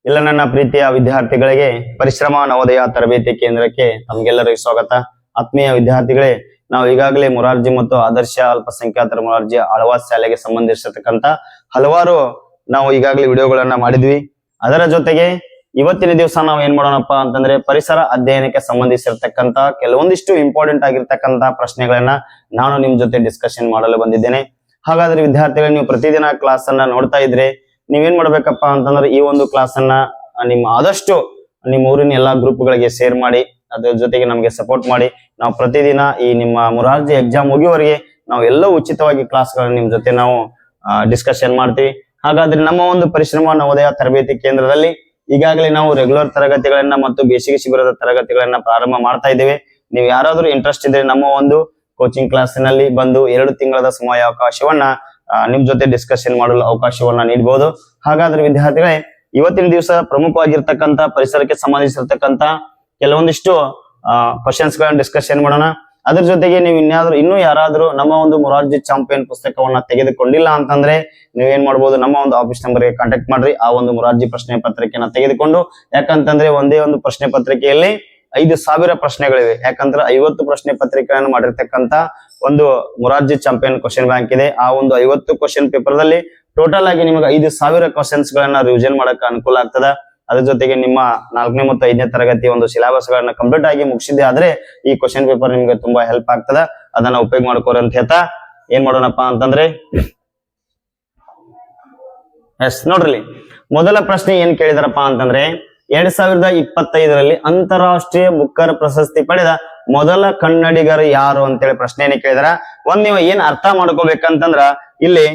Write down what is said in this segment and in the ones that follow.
ಎಲ್ಲ ನನ್ನ ಪ್ರೀತಿಯ ವಿದ್ಯಾರ್ಥಿಗಳಿಗೆ ಪರಿಶ್ರಮ ನವೋದಯ ತರಬೇತಿ ಕೇಂದ್ರಕ್ಕೆ ತಮಗೆಲ್ಲರಿಗೂ ಸ್ವಾಗತ. ಆತ್ಮೀಯ ವಿದ್ಯಾರ್ಥಿಗಳೇ, ನಾವು ಈಗಾಗಲೇ ಮುರಾರ್ಜಿ ಮತ್ತು ಆದರ್ಶ ಅಲ್ಪಸಂಖ್ಯಾತರ ಮುರಾರ್ಜಿ ಆಳ್ವಾಸ್ ಶಾಲೆಗೆ ಸಂಬಂಧಿಸಿರ್ತಕ್ಕಂತ ಹಲವಾರು ನಾವು ಈಗಾಗಲೇ ವಿಡಿಯೋಗಳನ್ನ ಮಾಡಿದ್ವಿ. ಅದರ ಜೊತೆಗೆ ಇವತ್ತಿನ ದಿವಸ ನಾವು ಏನ್ ಮಾಡೋಣಪ್ಪ ಅಂತಂದ್ರೆ ಪರಿಸರ ಅಧ್ಯಯನಕ್ಕೆ ಸಂಬಂಧಿಸಿರ್ತಕ್ಕಂತ ಕೆಲವೊಂದಿಷ್ಟು ಇಂಪಾರ್ಟೆಂಟ್ ಆಗಿರ್ತಕ್ಕಂತ ಪ್ರಶ್ನೆಗಳನ್ನ ನಾನು ನಿಮ್ ಜೊತೆ ಡಿಸ್ಕಷನ್ ಮಾಡಲು ಬಂದಿದ್ದೇನೆ. ಹಾಗಾದ್ರೆ ವಿದ್ಯಾರ್ಥಿಗಳು, ನೀವು ಪ್ರತಿದಿನ ಕ್ಲಾಸ್ ಅನ್ನ ನೋಡ್ತಾ ಇದ್ರೆ ನೀವೇನ್ ಮಾಡ್ಬೇಕಪ್ಪ ಅಂತಂದ್ರೆ ಈ ಒಂದು ಕ್ಲಾಸ್ ಅನ್ನ ನಿಮ್ಮ ಆದಷ್ಟು ನಿಮ್ಮ ಊರಿನ ಎಲ್ಲಾ ಗ್ರೂಪ್ ಗಳಿಗೆ ಶೇರ್ ಮಾಡಿ, ಅದ್ರ ಜೊತೆಗೆ ನಮಗೆ ಸಪೋರ್ಟ್ ಮಾಡಿ. ನಾವು ಪ್ರತಿದಿನ ಈ ನಿಮ್ಮ ಮುರಾರ್ಜಿ ಎಕ್ಸಾಮ್ ಮುಗಿಯುವವರೆಗೆ ನಾವು ಎಲ್ಲ ಉಚಿತವಾಗಿ ಕ್ಲಾಸ್ ಗಳನ್ನ ನಿಮ್ ಜೊತೆ ನಾವು ಡಿಸ್ಕಷನ್ ಮಾಡ್ತೀವಿ. ಹಾಗಾದ್ರೆ ನಮ್ಮ ಒಂದು ಪರಿಶ್ರಮ ನವೋದಯ ತರಬೇತಿ ಕೇಂದ್ರದಲ್ಲಿ ಈಗಾಗಲೇ ನಾವು ರೆಗ್ಯುಲರ್ ತರಗತಿಗಳನ್ನ ಮತ್ತು ಬೇಸಿಗೆ ಶಿಬಿರದ ತರಗತಿಗಳನ್ನ ಪ್ರಾರಂಭ ಮಾಡ್ತಾ ಇದ್ದೇವೆ. ನೀವು ಯಾರಾದ್ರೂ ಇಂಟ್ರೆಸ್ಟ್ ಇದ್ರೆ ನಮ್ಮ ಒಂದು ಕೋಚಿಂಗ್ ಕ್ಲಾಸಿನಲ್ಲಿ ಬಂದು 2 ತಿಂಗಳ ಸಮಯ ಅವಕಾಶವನ್ನ ನಿಮ್ ಜೊತೆ ಡಿಸ್ಕಷನ್ ಮಾಡಲು ಅವಕಾಶವನ್ನ ನೀಡಬಹುದು. ಹಾಗಾದ್ರೆ ವಿದ್ಯಾರ್ಥಿಗಳೇ, ಇವತ್ತಿನ ದಿವಸ ಪ್ರಮುಖವಾಗಿರ್ತಕ್ಕಂತ ಪರಿಸರಕ್ಕೆ ಸಂಬಂಧಿಸಿರ್ತಕ್ಕಂತ ಕೆಲವೊಂದಿಷ್ಟು ಕ್ವಶನ್ಸ್ ಗಳನ್ನ ಡಿಸ್ಕಷನ್ ಮಾಡೋಣ. ಅದ್ರ ಜೊತೆಗೆ ನೀವು ಇನ್ನೂ ಯಾರಾದ್ರೂ ನಮ್ಮ ಒಂದು ಮುರಾರ್ಜಿ ಚಾಂಪಿಯನ್ ಪುಸ್ತಕವನ್ನ ತೆಗೆದುಕೊಂಡಿಲ್ಲ ಅಂತಂದ್ರೆ ನೀವೇನ್ ಮಾಡ್ಬೋದು, ನಮ್ಮ ಒಂದು ಆಫೀಸ್ ನಂಬರ್ಗೆ ಕಾಂಟ್ಯಾಕ್ಟ್ ಮಾಡ್ರಿ. ಆ ಒಂದು ಮುರಾರ್ಜಿ ಪ್ರಶ್ನೆ ಪತ್ರಿಕೆಯನ್ನ ತೆಗೆದುಕೊಂಡು, ಯಾಕಂತಂದ್ರೆ ಒಂದೇ ಒಂದು ಪ್ರಶ್ನೆ ಪತ್ರಿಕೆಯಲ್ಲಿ 5,000 ಪ್ರಶ್ನೆಗಳಿವೆ. ಯಾಕಂದ್ರೆ 50 ಪ್ರಶ್ನೆ ಪತ್ರಿಕೆಗಳನ್ನು ಮಾಡಿರ್ತಕ್ಕಂತ ಒಂದು ಮುರಾರ್ಜಿ ಚಾಂಪಿಯನ್ ಕ್ವಶನ್ ಬ್ಯಾಂಕ್ ಇದೆ. ಆ ಒಂದು 50 ಕ್ವಶನ್ ಪೇಪರ್ ದಲ್ಲಿ ಟೋಟಲ್ ಆಗಿ ನಿಮಗೆ 5,000 ಕ್ವಶನ್ಸ್ ಗಳನ್ನ ರಿವಿಷನ್ ಮಾಡಕ್ಕೆ ಅನುಕೂಲ ಆಗ್ತದ. ಅದ್ರ ಜೊತೆಗೆ ನಿಮ್ಮ 4ನೇ ಮತ್ತು 5ನೇ ತರಗತಿ ಒಂದು ಸಿಲೆಬಸ್ ಗಳನ್ನ ಕಂಪ್ಲೀಟ್ ಆಗಿ ಮುಗಿಸಿದೆ ಆದ್ರೆ ಈ ಕ್ವಶನ್ ಪೇಪರ್ ನಿಮ್ಗೆ ತುಂಬಾ ಹೆಲ್ಪ್ ಆಗ್ತದ. ಅದನ್ನ ಉಪಯೋಗ ಮಾಡ್ಕೋರಿ ಅಂತ ಹೇಳ್ತಾ ಏನ್ ಮಾಡೋಣಪ್ಪ ಅಂತಂದ್ರೆ, ನೋಡ್ರಿ ಮೊದಲ ಪ್ರಶ್ನೆ ಏನ್ ಕೇಳಿದಾರಪ್ಪ ಅಂತಂದ್ರೆ, 2025ರಲ್ಲಿ ಅಂತಾರಾಷ್ಟ್ರೀಯ ಬುಕ್ಕರ್ ಪ್ರಶಸ್ತಿ ಪಡೆದ ಮೊದಲ ಕನ್ನಡಿಗರು ಯಾರು ಅಂತೇಳಿ ಪ್ರಶ್ನೆಯನ್ನು ಕೇಳಿದಾರ. ನೀವು ಏನ್ ಅರ್ಥ ಮಾಡ್ಕೋಬೇಕಂತಂದ್ರ, ಇಲ್ಲಿ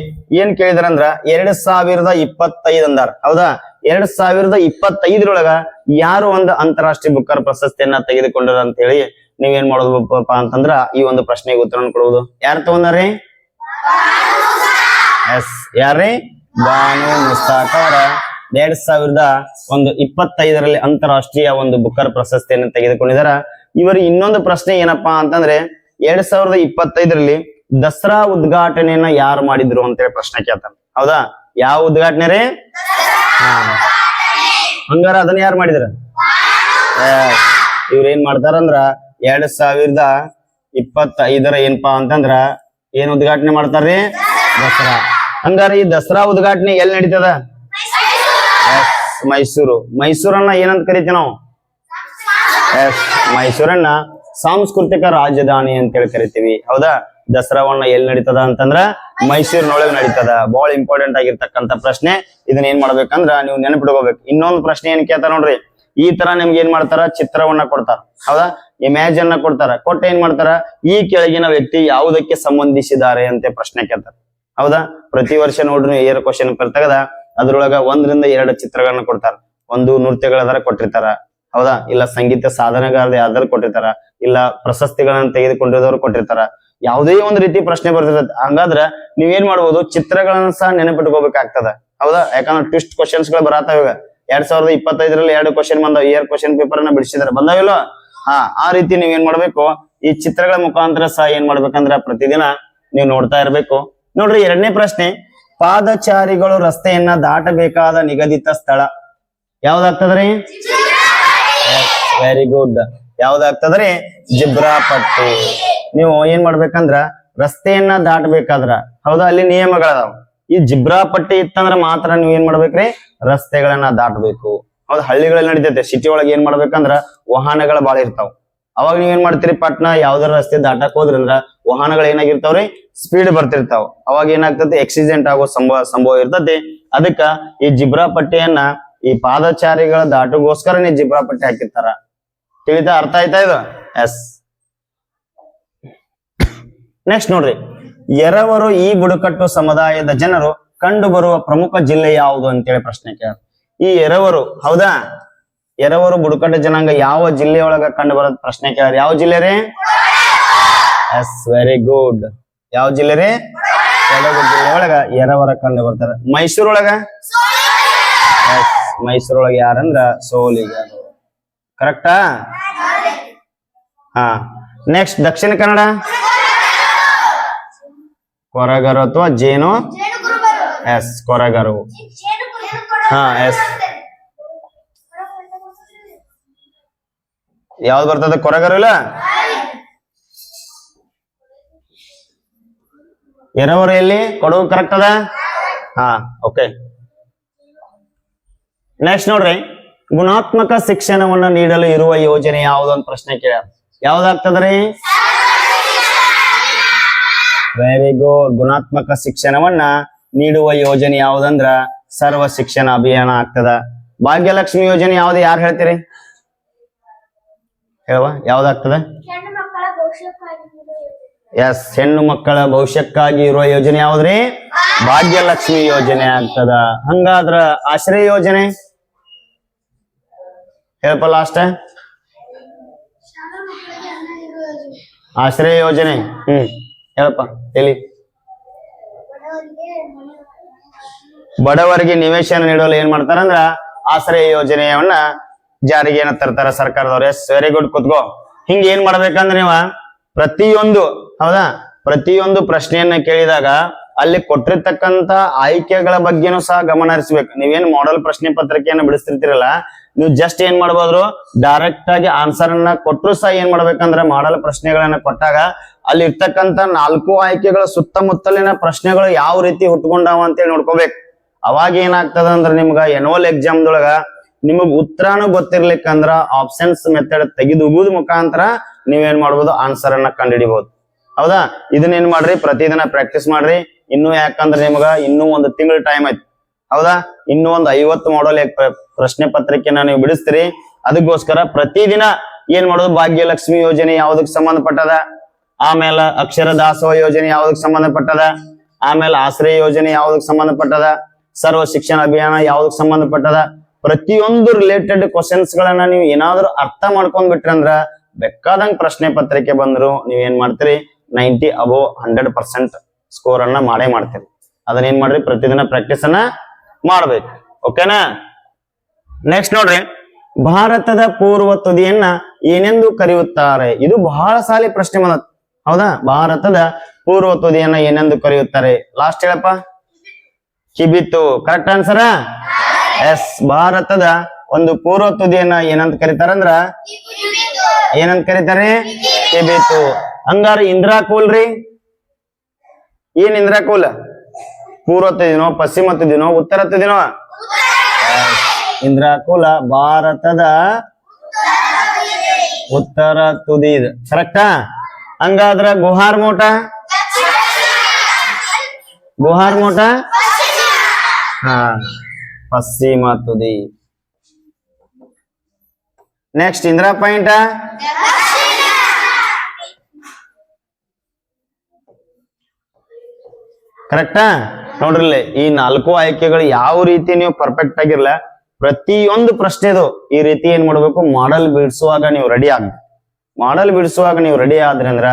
ಏನ್ ಕೇಳಿದಾರಂದ್ರ 2025 ಅಂದಾರ. ಹೌದಾ, 2025ರೊಳಗ ಯಾರು ಒಂದು ಅಂತಾರಾಷ್ಟ್ರೀಯ ಬುಕ್ಕರ್ ಪ್ರಶಸ್ತಿಯನ್ನ ತೆಗೆದುಕೊಂಡಾರ ಅಂತ ಹೇಳಿ ನೀವೇನ್ ಮಾಡೋದಪ್ಪ ಅಂತಂದ್ರ ಈ ಒಂದು ಪ್ರಶ್ನೆಗೆ ಉತ್ತರವನ್ನು ಕೊಡುವುದು. ಯಾರು ತಗೊಂಡಾರಿ? ಯಾರೇ? ಬಾನು ಮುಸ್ತಾಕ್ ಅವರ 2025ರಲ್ಲಿ ಅಂತಾರಾಷ್ಟ್ರೀಯ ಒಂದು ಬುಕ್ಕರ್ ಪ್ರಶಸ್ತಿಯನ್ನು ತೆಗೆದುಕೊಂಡಿದಾರ. ಇವರಿಗೆ ಇನ್ನೊಂದು ಪ್ರಶ್ನೆ ಏನಪ್ಪಾ ಅಂತಂದ್ರೆ, 2025ರಲ್ಲಿ ದಸರಾ ಉದ್ಘಾಟನೆಯನ್ನ ಯಾರು ಮಾಡಿದ್ರು ಅಂತೇಳಿ ಪ್ರಶ್ನೆ ಕೇಳ್ತಾನೆ. ಹೌದಾ, ಯಾವ ಉದ್ಘಾಟನೆ ರೀ? ಹಂಗಾರ ಅದನ್ನ ಯಾರು ಮಾಡಿದಾರ? ಇವ್ರ ಏನ್ ಮಾಡ್ತಾರಂದ್ರ 2025ರ ಏನಪ್ಪಾ ಅಂತಂದ್ರ ಏನ್ ಉದ್ಘಾಟನೆ ಮಾಡ್ತಾರ್ರಿ? ದಸರಾ. ಹಂಗಾರ ಈ ದಸರಾ ಉದ್ಘಾಟನೆ ಎಲ್ಲಿ ನಡೀತದ? ಮೈಸೂರನ್ನ ಏನಂತ ಕರಿತೀವಿ ನಾವು? ಮೈಸೂರನ್ನ ಸಾಂಸ್ಕೃತಿಕ ರಾಜಧಾನಿ ಅಂತೇಳಿ ಕರಿತೀವಿ. ಹೌದಾ, ದಸರಾವನ್ನ ಎಲ್ಲಿ ನಡೀತದ ಅಂತಂದ್ರ ಮೈಸೂರಿನೊಳಗೆ ನಡೀತದ. ಬಹಳ ಇಂಪಾರ್ಟೆಂಟ್ ಆಗಿರ್ತಕ್ಕಂಥ ಪ್ರಶ್ನೆ. ಇದನ್ನ ಏನ್ ಮಾಡ್ಬೇಕಂದ್ರ ನೀವು ನೆನಪಿಟ್ಕೋಬೇಕು. ಇನ್ನೊಂದು ಪ್ರಶ್ನೆ ಏನ್ ಕೇಳ್ತಾರ ನೋಡ್ರಿ, ಈ ತರ ನಿಮ್ಗೆ ಏನ್ ಮಾಡ್ತಾರ, ಚಿತ್ರವನ್ನ ಕೊಡ್ತಾರ. ಹೌದಾ, ಇಮೇಜ್ ಅನ್ನ ಕೊಡ್ತಾರ. ಕೊಟ್ಟು ಏನ್ ಮಾಡ್ತಾರ, ಈ ಕೆಳಗಿನ ವ್ಯಕ್ತಿ ಯಾವುದಕ್ಕೆ ಸಂಬಂಧಿಸಿದ್ದಾರೆ ಅಂತ ಪ್ರಶ್ನೆ ಕೇಳ್ತಾರ. ಹೌದಾ, ಪ್ರತಿ ವರ್ಷ ನೋಡ್ರಿ ಏರ್ ಕ್ವಶನ್ ತೆಗದ ಅದ್ರೊಳಗ 1ರಿಂದ 2 ಚಿತ್ರಗಳನ್ನ ಕೊಡ್ತಾರ. ಒಂದು ನೃತ್ಯಗಳದಾರ ಕೊಟ್ಟಿರ್ತಾರ. ಹೌದಾ, ಇಲ್ಲ ಸಂಗೀತ ಸಾಧನೆಗಾರ ಯಾವ್ದಾರು ಕೊಟ್ಟಿರ್ತಾರ, ಇಲ್ಲ ಪ್ರಶಸ್ತಿಗಳನ್ನ ತೆಗೆದುಕೊಂಡಿರೋರು ಕೊಟ್ಟಿರ್ತಾರ. ಯಾವುದೇ ಒಂದು ರೀತಿ ಪ್ರಶ್ನೆ ಬರ್ತಿರ್ತದೆ. ಹಂಗಾದ್ರ ನೀವೇನ್ ಮಾಡ್ಬೋದು, ಚಿತ್ರಗಳನ್ನ ಸಹ ನೆನಪಿಟ್ಕೋಬೇಕಾಗ್ತದ. ಹೌದಾ, ಯಾಕಂದ್ರೆ ಟ್ವಿಸ್ಟ್ ಕ್ವಶನ್ಸ್ ಗಳು ಬರತಾವ. ಈಗ 2025ರಲ್ಲಿ 2 ಕ್ವಶನ್ ಬಂದಾವ. ಇಯರ್ ಕ್ವಶನ್ ಪೇಪರ್ ಅನ್ನ ಬಿಡಿಸಿದಾರೆ, ಬಂದಾವಿಲ್ಲ? ಆ ರೀತಿ ನೀವೇನ್ ಮಾಡ್ಬೇಕು, ಈ ಚಿತ್ರಗಳ ಮುಖಾಂತರ ಸಹ ಏನ್ ಮಾಡ್ಬೇಕಂದ್ರ ಪ್ರತಿದಿನ ನೀವು ನೋಡ್ತಾ ಇರ್ಬೇಕು. ನೋಡ್ರಿ, 2ನೇ ಪ್ರಶ್ನೆ, ಪಾದಚಾರಿಗಳು ರಸ್ತೆಯನ್ನ ದಾಟಬೇಕಾದ ನಿಗದಿತ ಸ್ಥಳ ಯಾವ್ದಾಗ್ತದ್ರಿ? Very good. ಯಾವ್ದಾಗ್ತದ್ರಿ? ಜಿಬ್ರಾ ಪಟ್ಟಿ. ನೀವು ಏನ್ ಮಾಡ್ಬೇಕಂದ್ರ ರಸ್ತೆಯನ್ನ ದಾಟಬೇಕಾದ್ರ, ಹೌದಾ, ಅಲ್ಲಿ ನಿಯಮಗಳದಾವ. ಈ ಜಿಬ್ರಾ ಪಟ್ಟಿ ಇತ್ತಂದ್ರ ಮಾತ್ರ ನೀವ್ ಏನ್ ಮಾಡ್ಬೇಕ್ರಿ, ರಸ್ತೆಗಳನ್ನ ದಾಟಬೇಕು. ಹೌದು, ಹಳ್ಳಿಗಳಲ್ಲಿ ನಡೀತೈತೆ. ಸಿಟಿ ಒಳಗೆ ಏನ್ ಮಾಡ್ಬೇಕಂದ್ರ ವಾಹನಗಳ ಬಾಳ ಇರ್ತಾವ. ಅವಾಗ ನೀವೇನ್ ಮಾಡ್ತೀರಿ, ಪಟ್ನ ಯಾವ್ದಾರ ರಸ್ತೆ ದಾಟಕ್ ಹೋದ್ರಂದ್ರ ವಾಹನಗಳು ಏನಾಗಿರ್ತಾವ್ರಿ, ಸ್ಪೀಡ್ ಬರ್ತಿರ್ತಾವ. ಅವಾಗ ಏನಾಗ್ತದೆ, ಆಕ್ಸಿಡೆಂಟ್ ಆಗೋ ಸಂಭವ ಇರ್ತತಿ. ಅದಕ್ಕ ಈ ಜಿಬ್ರಾ ಪಟ್ಟಿಯನ್ನ ಈ ಪಾದಚಾರಿಗಳ ದಾಟಗೋಸ್ಕರನೇ ಜಿಬ್ರಾ ಪಟ್ಟಿ ಹಾಕಿರ್ತಾರ. ತಿಳಿತಾ? ಅರ್ಥ ಆಯ್ತಾ ಇದು? ಎಸ್. ನೆಕ್ಸ್ಟ್ ನೋಡ್ರಿ, ಎರವರು ಈ ಬುಡಕಟ್ಟು ಸಮುದಾಯದ ಜನರು ಕಂಡು ಬರುವ ಪ್ರಮುಖ ಜಿಲ್ಲೆ ಯಾವುದು ಅಂತೇಳಿ ಪ್ರಶ್ನೆ ಕೇಳ. ಈ ಎರವರು, ಹೌದಾ, ಎರವರು ಬುಡಕಟ್ಟು ಜನಾಂಗ ಯಾವ ಜಿಲ್ಲೆಯೊಳಗ ಕಂಡು ಬರೋದ್ ಪ್ರಶ್ನೆ ಕೇಳ. ಯಾವ ಜಿಲ್ಲೆ ರೀ? Yes, very good. ಯಾವ ಜಿಲ್ಲೆ ರೀ? ಕೊಡಗು ಜಿಲ್ಲೆ ಒಳಗ ಎರವರ ಕಂಡು ಬರ್ತಾರ. ಮೈಸೂರೊಳಗ? ಎಸ್, ಮೈಸೂರೊಳಗ ಯಾರಂದ್ರ ಸೋಲಿಗರು. ಕರೆಕ್ಟಾ? ನೆಕ್ಸ್ಟ್, ದಕ್ಷಿಣ ಕನ್ನಡ? ಕೊರಗರು ಅಥವಾ ಜೇನು? ಎಸ್, ಕೊರಗರು. ಎಸ್. ಯಾವ್ದು ಬರ್ತದೆ ಕೊರಗರು ಇಲ್ಲ ಎರವರು ಎಲ್ಲಿ ಕೊಡಗು ಕರೆಕ್ಟ್ ಅದ ಹಾ ಓಕೆ ನೆಕ್ಸ್ಟ್ ನೋಡ್ರಿ ಗುಣಾತ್ಮಕ ಶಿಕ್ಷಣವನ್ನ ನೀಡಲು ಇರುವ ಯೋಜನೆ ಯಾವ್ದು ಅಂತ ಪ್ರಶ್ನೆ ಕೇಳ್ಯಾರ ಯಾವ್ದಾಗ್ತದ್ರಿ ವೆರಿ ಗುಡ್ ಗುಣಾತ್ಮಕ ಶಿಕ್ಷಣವನ್ನ ನೀಡುವ ಯೋಜನೆ ಯಾವ್ದಂದ್ರ ಸರ್ವ ಶಿಕ್ಷಣ ಅಭಿಯಾನ ಆಗ್ತದ ಭಾಗ್ಯಲಕ್ಷ್ಮಿ ಯೋಜನೆ ಯಾವ್ದು ಯಾರು ಹೇಳ್ತೀರಿ ಹೇಳುವ ಯಾವ್ದಾಗ್ತದ ಎಸ್ ಹೆಣ್ಣು ಮಕ್ಕಳ ಭವಿಷ್ಯಕ್ಕಾಗಿ ಇರುವ ಯೋಜನೆ ಯಾವ್ದ್ರಿ ಭಾಗ್ಯಲಕ್ಷ್ಮಿ ಯೋಜನೆ ಆಗ್ತದ ಹಂಗಾದ್ರ ಆಶ್ರಯ ಯೋಜನೆ ಹೇಳಪ್ಪ ಲಾಸ್ಟ್ ಆಶ್ರಯ ಯೋಜನೆ ಹೇಳಪ್ಪ ಹೇಳಿ ಬಡವರಿಗೆ ನಿವೇಶನ ನೀಡಲು ಏನ್ ಮಾಡ್ತಾರಂದ್ರ ಆಶ್ರಯ ಯೋಜನೆಯನ್ನ ಜಾರಿಗೆ ಏನ ತರ್ತಾರ ಸರ್ಕಾರದವ್ರು ಎಸ್ ವೆರಿ ಗುಡ್ ಕುತ್ಕೋ ಹಿಂಗ ಏನ್ ಮಾಡ್ಬೇಕಂದ್ರೆ ನೀವ ಪ್ರತಿಯೊಂದು ಹೌದಾ ಪ್ರತಿಯೊಂದು ಪ್ರಶ್ನೆಯನ್ನ ಕೇಳಿದಾಗ ಅಲ್ಲಿ ಕೊಟ್ಟಿರ್ತಕ್ಕಂತ ಆಯ್ಕೆಗಳ ಬಗ್ಗೆನೂ ಸಹ ಗಮನ ಹರಿಸ್ಬೇಕು ನೀವೇನ್ ಮಾಡೆಲ್ ಪ್ರಶ್ನೆ ಪತ್ರಿಕೆಯನ್ನ ಬಿಡಿಸ್ತಿರ್ತೀರಲ್ಲ ನೀವು ಜಸ್ಟ್ ಏನ್ ಮಾಡ್ಬೋದ್ರು ಡೈರೆಕ್ಟ್ ಆಗಿ ಆನ್ಸರ್ ಅನ್ನ ಕೊಟ್ಟರು ಸಹ ಏನ್ ಮಾಡ್ಬೇಕಂದ್ರೆ ಮಾಡಲ್ ಪ್ರಶ್ನೆಗಳನ್ನ ಕೊಟ್ಟಾಗ ಅಲ್ಲಿ ಇರ್ತಕ್ಕಂತ 4 ಆಯ್ಕೆಗಳ ಸುತ್ತಮುತ್ತಲಿನ ಪ್ರಶ್ನೆಗಳು ಯಾವ ರೀತಿ ಹುಟ್ಕೊಂಡಾವ ಅಂತೇಳಿ ನೋಡ್ಕೋಬೇಕು ಅವಾಗ ಏನಾಗ್ತದ ಅಂದ್ರ ನಿಮ್ಗ ಎನ್ಯುವಲ್ ಎಕ್ಸಾಮ್ದೊಳಗ ನಿಮಗ್ ಉತ್ತರಾನು ಗೊತ್ತಿರ್ಲಿಕ್ಕಂದ್ರ ಆಪ್ಷನ್ಸ್ ಮೆಥಡ್ ತೆಗೆದುಗುವುದು ಮುಖಾಂತರ ನೀವೇನ್ ಮಾಡ್ಬೋದು ಆನ್ಸರ್ ಅನ್ನ ಕಂಡುಹಿಡಿಬಹುದು ಹೌದಾ ಇದನ್ನೇನ್ ಮಾಡ್ರಿ ಪ್ರತಿದಿನ ಪ್ರಾಕ್ಟೀಸ್ ಮಾಡ್ರಿ ಇನ್ನು ಯಾಕಂದ್ರೆ ನಿಮ್ಗ ಇನ್ನೂ ಒಂದು ತಿಂಗಳ ಟೈಮ್ ಐತಿ ಹೌದಾ ಇನ್ನೂ ಒಂದು 50 ಮಾಡಲ್ ಪ್ರಶ್ನೆ ಪತ್ರಿಕೆನ ನೀವು ಬಿಡಿಸ್ತೀರಿ ಅದಕ್ಕೋಸ್ಕರ ಪ್ರತಿದಿನ ಏನ್ ಮಾಡೋದು ಭಾಗ್ಯಲಕ್ಷ್ಮಿ ಯೋಜನೆ ಯಾವ್ದಕ್ ಸಂಬಂಧಪಟ್ಟದ ಆಮೇಲೆ ಅಕ್ಷರ ದಾಸೋಹ ಯೋಜನೆ ಯಾವ್ದಕ್ ಸಂಬಂಧಪಟ್ಟದ ಆಮೇಲೆ ಆಶ್ರಯ ಯೋಜನೆ ಯಾವ್ದಕ್ ಸಂಬಂಧಪಟ್ಟದ ಸರ್ವ ಶಿಕ್ಷಣ ಅಭಿಯಾನ ಯಾವ್ದಕ್ ಸಂಬಂಧಪಟ್ಟದ ಪ್ರತಿಯೊಂದು ರಿಲೇಟೆಡ್ ಕ್ವಶನ್ಸ್ ಗಳನ್ನ ನೀವು ಏನಾದ್ರೂ ಅರ್ಥ ಮಾಡ್ಕೊಂಡ್ ಬಿಟ್ರಿ ಅಂದ್ರ ಬೇಕಾದಂಗ್ ಪ್ರಶ್ನೆ ಪತ್ರಿಕೆ ಬಂದ್ರು ನೀವ್ ಏನ್ ಮಾಡ್ತೀರಿ 90 ಅಬೋ 100% ಸ್ಕೋರ್ ಅನ್ನ ಮಾಡೇ ಮಾಡ್ತೀರಿ ಅದನ್ನ ಏನ್ ಮಾಡ್ರಿ ಪ್ರತಿದಿನ ಪ್ರಾಕ್ಟೀಸ್ ಅನ್ನ ಮಾಡ್ಬೇಕು ಓಕೆನಾ ನೆಕ್ಸ್ಟ್ ನೋಡ್ರಿ ಭಾರತದ ಪೂರ್ವ ತುದಿಯನ್ನ ಏನೆಂದು ಕರೆಯುತ್ತಾರೆ ಇದು ಬಹಳ ಸಾಲಿ ಪ್ರಶ್ನೆ ಬಂದ ಹೌದಾ ಭಾರತದ ಪೂರ್ವ ತುದಿಯನ್ನ ಏನೆಂದು ಕರೆಯುತ್ತಾರೆ ಲಾಸ್ಟ್ ಹೇಳಪ್ಪ ಕಿಬಿತು ಕರೆಕ್ಟ್ ಆನ್ಸರ್ ಎಸ್ ಭಾರತದ ಒಂದು ಪೂರ್ವ ತುದಿಯನ್ನ ಏನಂತ ಕರೀತಾರಂದ್ರ ಏನಂತ ಕರೀತಾರೆ ಕಿಬಿತು ಹಂಗಾರ ಇಂದ್ರಾಕೂಲ್ ರೀ ಏನ್ ಇಂದ್ರಾಕೂಲ್ ಪೂರ್ವ ತುದಿನೋ ಪಶ್ಚಿಮ ತುದಿನೋ ಉತ್ತರ ತುದಿನೋ ಇಂದ್ರಾಕೂಲ ಭಾರತದ ಉತ್ತರ ತುದಿ ಕರೆಕ್ಟಾ ಹಂಗಾದ್ರ ಗುಹಾರ್ ಮೋಟ ಹಾ ಪಶ್ಚಿಮ ತುದಿ ನೆಕ್ಸ್ಟ್ ಇಂದಿರಾ ಪಾಯಿಂಟ್ ಕರೆಕ್ಟಾ ನೋಡ್ರಿಲ್ಲ ಈ 4 ಆಯ್ಕೆಗಳು ಯಾವ ರೀತಿ ನೀವು ಪರ್ಫೆಕ್ಟ್ ಆಗಿರ್ಲ ಪ್ರತಿಯೊಂದು ಪ್ರಶ್ನೆದು ಈ ರೀತಿ ಏನ್ ಮಾಡ್ಬೇಕು ಮಾಡಲ್ ಬಿಡಿಸುವಾಗ ನೀವು ರೆಡಿ ಆಗ್ಬೇಕು ಮಾಡಲ್ ಬಿಡಿಸುವಾಗ ನೀವು ರೆಡಿ ಆದ್ರಿ ಅಂದ್ರ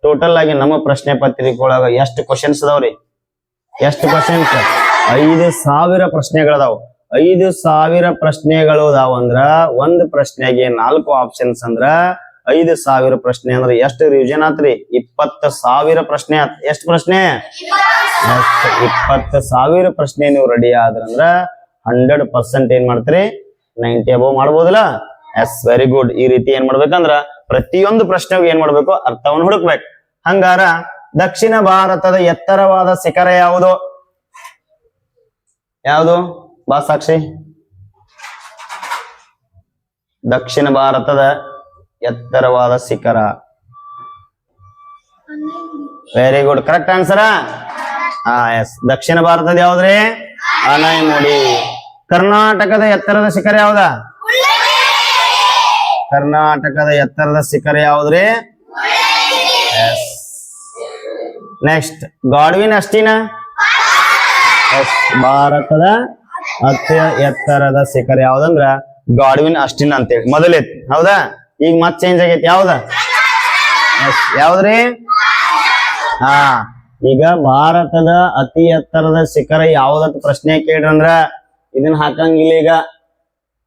ಟೋಟಲ್ ಆಗಿ ನಮ್ಮ ಪ್ರಶ್ನೆ ಪತ್ರಿಕೆ ಒಳಗ ಎಷ್ಟು ಕ್ವಶನ್ಸ್ ಅದಾವ್ರಿ ಎಷ್ಟು ಕ್ವಶನ್ಸ್ 5,000 ಪ್ರಶ್ನೆಗಳದಾವ್ 5,000 ಪ್ರಶ್ನೆಗಳು ಅದಾವ ಅಂದ್ರ ಒಂದ್ ಪ್ರಶ್ನೆಗೆ 4 ಆಪ್ಷನ್ಸ್ ಅಂದ್ರ 5,000 ಪ್ರಶ್ನೆ ಅಂದ್ರ ಎಷ್ಟು ರಿವಿಷನ್ ಆತ್ರಿ 20,000 ಪ್ರಶ್ನೆ ಆತ್ ಎಷ್ಟು ಪ್ರಶ್ನೆ 20,000 ಪ್ರಶ್ನೆ ನೀವು ರೆಡಿ ಆದ್ರಂದ್ರ 100% ಏನ್ ಮಾಡ್ತೀರಿ 90 ಅಬೋ ಮಾಡ್ಬೋದಲ್ಲ ಎಸ್ ವೆರಿ ಗುಡ್ ಈ ರೀತಿ ಏನ್ ಮಾಡ್ಬೇಕಂದ್ರ ಪ್ರತಿಯೊಂದು ಪ್ರಶ್ನೆಗೂ ಏನ್ ಮಾಡ್ಬೇಕು ಅರ್ಥವನ್ನು ಹುಡುಕ್ಬೇಕು ಹಂಗಾರ ದಕ್ಷಿಣ ಭಾರತದ ಎತ್ತರವಾದ ಶಿಖರ ಯಾವುದು ಯಾವುದು ಬಾ ಸಾಕ್ಷಿ ದಕ್ಷಿಣ ಭಾರತದ ಎತ್ತರವಾದ ಶಿಖರ very good correct answer yes ದಕ್ಷಿಣ ಭಾರತದ ಯಾವ್ದ್ರಿ ಆನೈಮುಡಿ ಕರ್ನಾಟಕದ ಎತ್ತರದ ಶಿಖರ ಯಾವ್ದ ಕರ್ನಾಟಕದ ಎತ್ತರದ ಶಿಖರ ಯಾವ್ದ್ರಿ ಎಸ್ ನೆಕ್ಸ್ಟ್ ಗಾಡ್ವಿನ್ ಅಷ್ಟಿನ ಎಸ್ ಭಾರತದ ಅತಿ ಎತ್ತರದ ಶಿಖರ ಯಾವ್ದಂದ್ರ ಗಾಡ್ವಿನ್ ಅಷ್ಟಿನ ಅಂತೇಳಿ ಮೊದಲೈತಿ ಹೌದಾ ಈಗ ಮತ್ ಚೇಂಜ್ ಆಗೈತಿ ಯಾವ್ದ ಎಸ್ ಯಾವ್ದ್ರಿ ಹಾ ಈಗ ಭಾರತದ ಅತಿ ಎತ್ತರದ ಶಿಖರ ಯಾವ್ದತ್ ಪ್ರಶ್ನೆ ಕೇಳ್ರಂದ್ರ ಇದನ್ನ ಹಾಕಂಗಿಲ್ಲ ಈಗ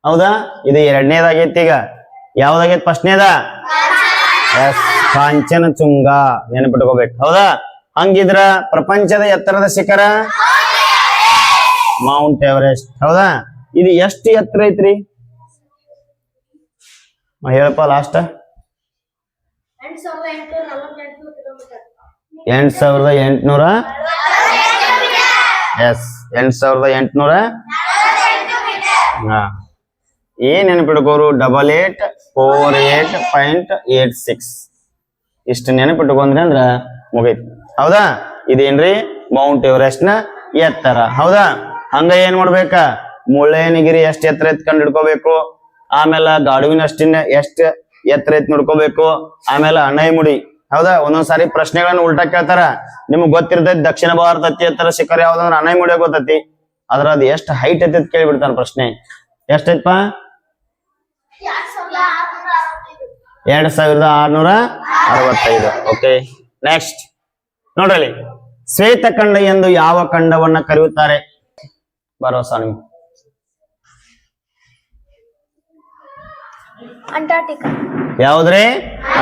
ಹೌದಾ ಇದು 2ನೇದಾಗೈತಿ ಈಗ ಯಾವ್ದಾಗೈತಿ ಫಸ್ಟ್ನೇದ ಎಸ್ ಕಾಂಚನಚುಂಗ ನೆನಪಿಟ್ಕೋಬೇಕು ಹೌದಾ ಹಂಗಿದ್ರ ಪ್ರಪಂಚದ ಎತ್ತರದ ಶಿಖರ ಮೌಂಟ್ ಎವರೆಸ್ಟ್ ಹೌದಾ ಇದು ಎಷ್ಟು ಎತ್ತರ ಐತ್ರಿ ಹೇಳಪ್ಪ ಲಾಸ್ಟ್. 8,800. ಎಸ್ 8,800. ಹಾ ಏನ್ ನೆನಪಿಟ್ಕೋರು? 8848.86 ಇಷ್ಟು ನೆನಪಿಟ್ಕೊಂಡ್ರಿ ಅಂದ್ರ ಮುಗೈತಿ. ಹೌದಾ? ಇದೇನ್ರಿ ಮೌಂಟ್ ಎವರೆಸ್ಟ್ ನ ಎತ್ತರ. ಹೌದಾ? ಹಂಗ ಏನ್ ಮಾಡ್ಬೇಕ? ಮುಳ್ಳಯ್ಯನಗಿರಿ ಎಷ್ಟ್ ಎತ್ತರ ಐತ್ ಕಂಡು ಹಿಡ್ಕೋಬೇಕು. ಆಮೇಲೆ ಗಾಡುವಿನ ಅಷ್ಟಿನ ಎಷ್ಟ್ ಎತ್ತರ ಐತ್ ನೋಡ್ಕೋಬೇಕು. ಆಮೇಲೆ ಅಣೈಮುಡಿ. ಹೌದಾ? ಒಂದೊಂದ್ಸಾರಿ ಪ್ರಶ್ನೆಗಳನ್ನ ಉಲ್ಟಾ ಕೇಳ್ತಾರ. ನಿಮ್ಗ್ ಗೊತ್ತಿರ್ತೈತಿ ದಕ್ಷಿಣ ಭಾರತ ಅತಿ ಎತ್ತರ ಶಿಖರ ಯಾವ್ದಂದ್ರ ಅಣೈಮುಡಿ ಗೊತ್ತೈತಿ. ಅದ್ರ ಅದ್ ಎಷ್ಟ್ ಹೈಟ್ ಐತಿ ಕೇಳ್ಬಿಡ್ತಾನ ಪ್ರಶ್ನೆ. ಎಷ್ಟೈತಪ್ಪ? 2,665. ಓಕೆ ನೆಕ್ಸ್ಟ್ ನೋಡ್ರಿ, ಶ್ವೇತಖಂಡ ಎಂದು ಯಾವ ಖಂಡವನ್ನ ಕರೆಯುತ್ತಾರೆ? ಭರೋಸಾ ನಿಮ್ಗೆ? ಅಂಟಾರ್ಟಿಕಾ. ಯಾವ್ದ್ರಿ?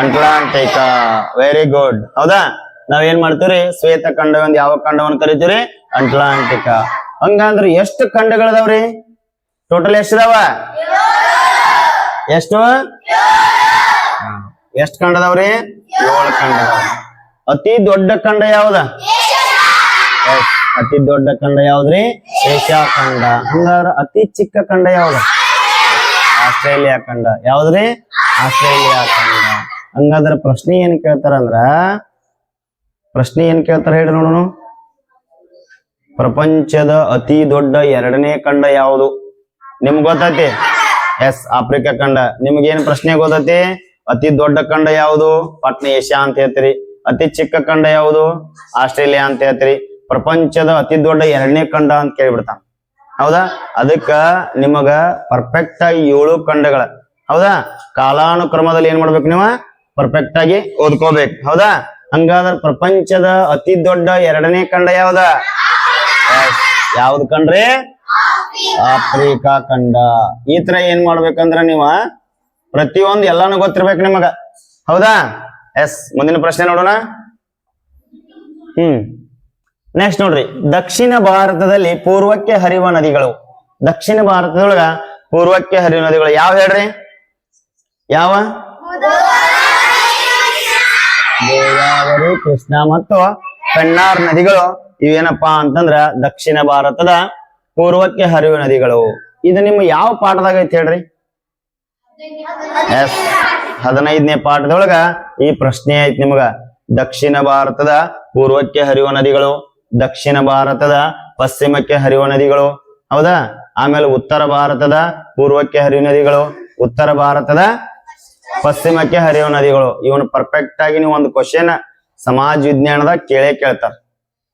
ಅಂಟಾರ್ಟಿಕಾ. Very good. ಹೌದಾ? ನಾವ್ ಏನ್ ಮಾಡ್ತೀವ್ರಿ? ಶ್ವೇತಖಂಡ ಎಂದು ಯಾವ ಖಂಡವನ್ನ ಕರಿತೀವ್ರಿ? ಅಂಟಾರ್ಟಿಕಾ. ಹಂಗಂದ್ರ ಎಷ್ಟು ಖಂಡಗಳದಾವ್ರಿ? ಟೋಟಲ್ ಎಷ್ಟಿದಾವ? ಎಷ್ಟು ಎಷ್ಟ್ ಖಂಡ ಅದಾವ್ರಿ? 7 ಖಂಡ ಅದಾವ. ಅತಿ ದೊಡ್ಡ ಖಂಡ ಯಾವ್ದ? ಅತಿ ದೊಡ್ಡ ಖಂಡ ಯಾವ್ದ್ರಿ? ಏಷ್ಯಾ ಖಂಡ. ಹಂಗಾದ್ರ ಅತಿ ಚಿಕ್ಕ ಖಂಡ ಯಾವ್ದ? ಆಸ್ಟ್ರೇಲಿಯಾ ಖಂಡ. ಯಾವ್ದ್ರಿ? ಆಸ್ಟ್ರೇಲಿಯಾ ಖಂಡ. ಹಂಗಾದ್ರ ಪ್ರಶ್ನೆ ಏನ್ ಕೇಳ್ತಾರಂದ್ರ, ಪ್ರಶ್ನೆ ಏನ್ ಕೇಳ್ತಾರ ಹೇಳಿ ನೋಡೋಣ. ಪ್ರಪಂಚದ ಅತಿ ದೊಡ್ಡ 2ನೇ ಖಂಡ ಯಾವುದು? ನಿಮ್ಗೆ ಗೊತ್ತೈತಿ? ಎಸ್ ಆಫ್ರಿಕಾ ಖಂಡ. ನಿಮ್ಗೇನ್ ಪ್ರಶ್ನೆ ಗೊತ್ತೈತಿ? ಅತಿ ದೊಡ್ಡ ಖಂಡ ಯಾವುದು? ಪಟ್ನ ಏಷ್ಯಾ ಅಂತ ಹೇಳ್ತೀರಿ. ಅತಿ ಚಿಕ್ಕ ಖಂಡ ಯಾವುದು? ಆಸ್ಟ್ರೇಲಿಯಾ ಅಂತ ಹೇಳ್ತೀರಿ. ಪ್ರಪಂಚದ ಅತಿ ದೊಡ್ಡ 2ನೇ ಖಂಡ ಅಂತ ಕೇಳ್ಬಿಡ್ತಾನ. ಹೌದಾ? ಅದಕ್ಕ ನಿಮಗ ಪರ್ಫೆಕ್ಟ್ ಆಗಿ 7 ಖಂಡಗಳ. ಹೌದಾ? ಕಾಲಾನುಕ್ರಮದಲ್ಲಿ ಏನ್ ಮಾಡ್ಬೇಕು? ನೀವು ಪರ್ಫೆಕ್ಟ್ ಆಗಿ ಓದ್ಕೋಬೇಕು. ಹೌದಾ? ಹಂಗಾದ್ರ ಪ್ರಪಂಚದ ಅತಿ ದೊಡ್ಡ 2ನೇ ಖಂಡ ಯಾವ್ದ? ಯಾವ್ದು ಕಂಡ್ರಿ? ಆಫ್ರಿಕಾ ಖಂಡ. ಈ ತರ ಏನ್ ಮಾಡ್ಬೇಕಂದ್ರ ನೀವ ಪ್ರತಿಯೊಂದು ಎಲ್ಲಾನು ಗೊತ್ತಿರ್ಬೇಕು ನಿಮಗ. ಹೌದಾ? ಎಸ್ ಮುಂದಿನ ಪ್ರಶ್ನೆ ನೋಡೋಣ. ನೆಕ್ಸ್ಟ್ ನೋಡ್ರಿ, ದಕ್ಷಿಣ ಭಾರತದಲ್ಲಿ ಪೂರ್ವಕ್ಕೆ ಹರಿಯುವ ನದಿಗಳು. ದಕ್ಷಿಣ ಭಾರತದೊಳಗ ಪೂರ್ವಕ್ಕೆ ಹರಿಯುವ ನದಿಗಳು ಯಾವ ಹೇಳ್ರಿ? ಯಾವ? ಗೋದಾವರಿ, ಕೃಷ್ಣ ಮತ್ತು ಪೆಣ್ಣಾರ್ ನದಿಗಳು ಇವೇನಪ್ಪಾ ಅಂತಂದ್ರ ದಕ್ಷಿಣ ಭಾರತದ ಪೂರ್ವಕ್ಕೆ ಹರಿಯುವ ನದಿಗಳು. ಇದು ನಿಮ್ಮ ಯಾವ ಪಾಠದಾಗ ಐತಿ ಹೇಳ್ರಿ? ಎಸ್ 15ನೇ ಪಾಠದೊಳಗ ಈ ಪ್ರಶ್ನೆ ಐತಿ ನಿಮಗ. ದಕ್ಷಿಣ ಭಾರತದ ಪೂರ್ವಕ್ಕೆ ಹರಿಯುವ ನದಿಗಳು, ದಕ್ಷಿಣ ಭಾರತದ ಪಶ್ಚಿಮಕ್ಕೆ ಹರಿಯುವ ನದಿಗಳು. ಹೌದಾ? ಆಮೇಲೆ ಉತ್ತರ ಭಾರತದ ಪೂರ್ವಕ್ಕೆ ಹರಿಯುವ ನದಿಗಳು, ಉತ್ತರ ಭಾರತದ ಪಶ್ಚಿಮಕ್ಕೆ ಹರಿಯುವ ನದಿಗಳು. ಇವನು ಪರ್ಫೆಕ್ಟ್ ಆಗಿ ನೀವು ಒಂದು ಕ್ವಶನ್ ಸಮಾಜ ವಿಜ್ಞಾನದ ಕೇಳ್ತಾರ.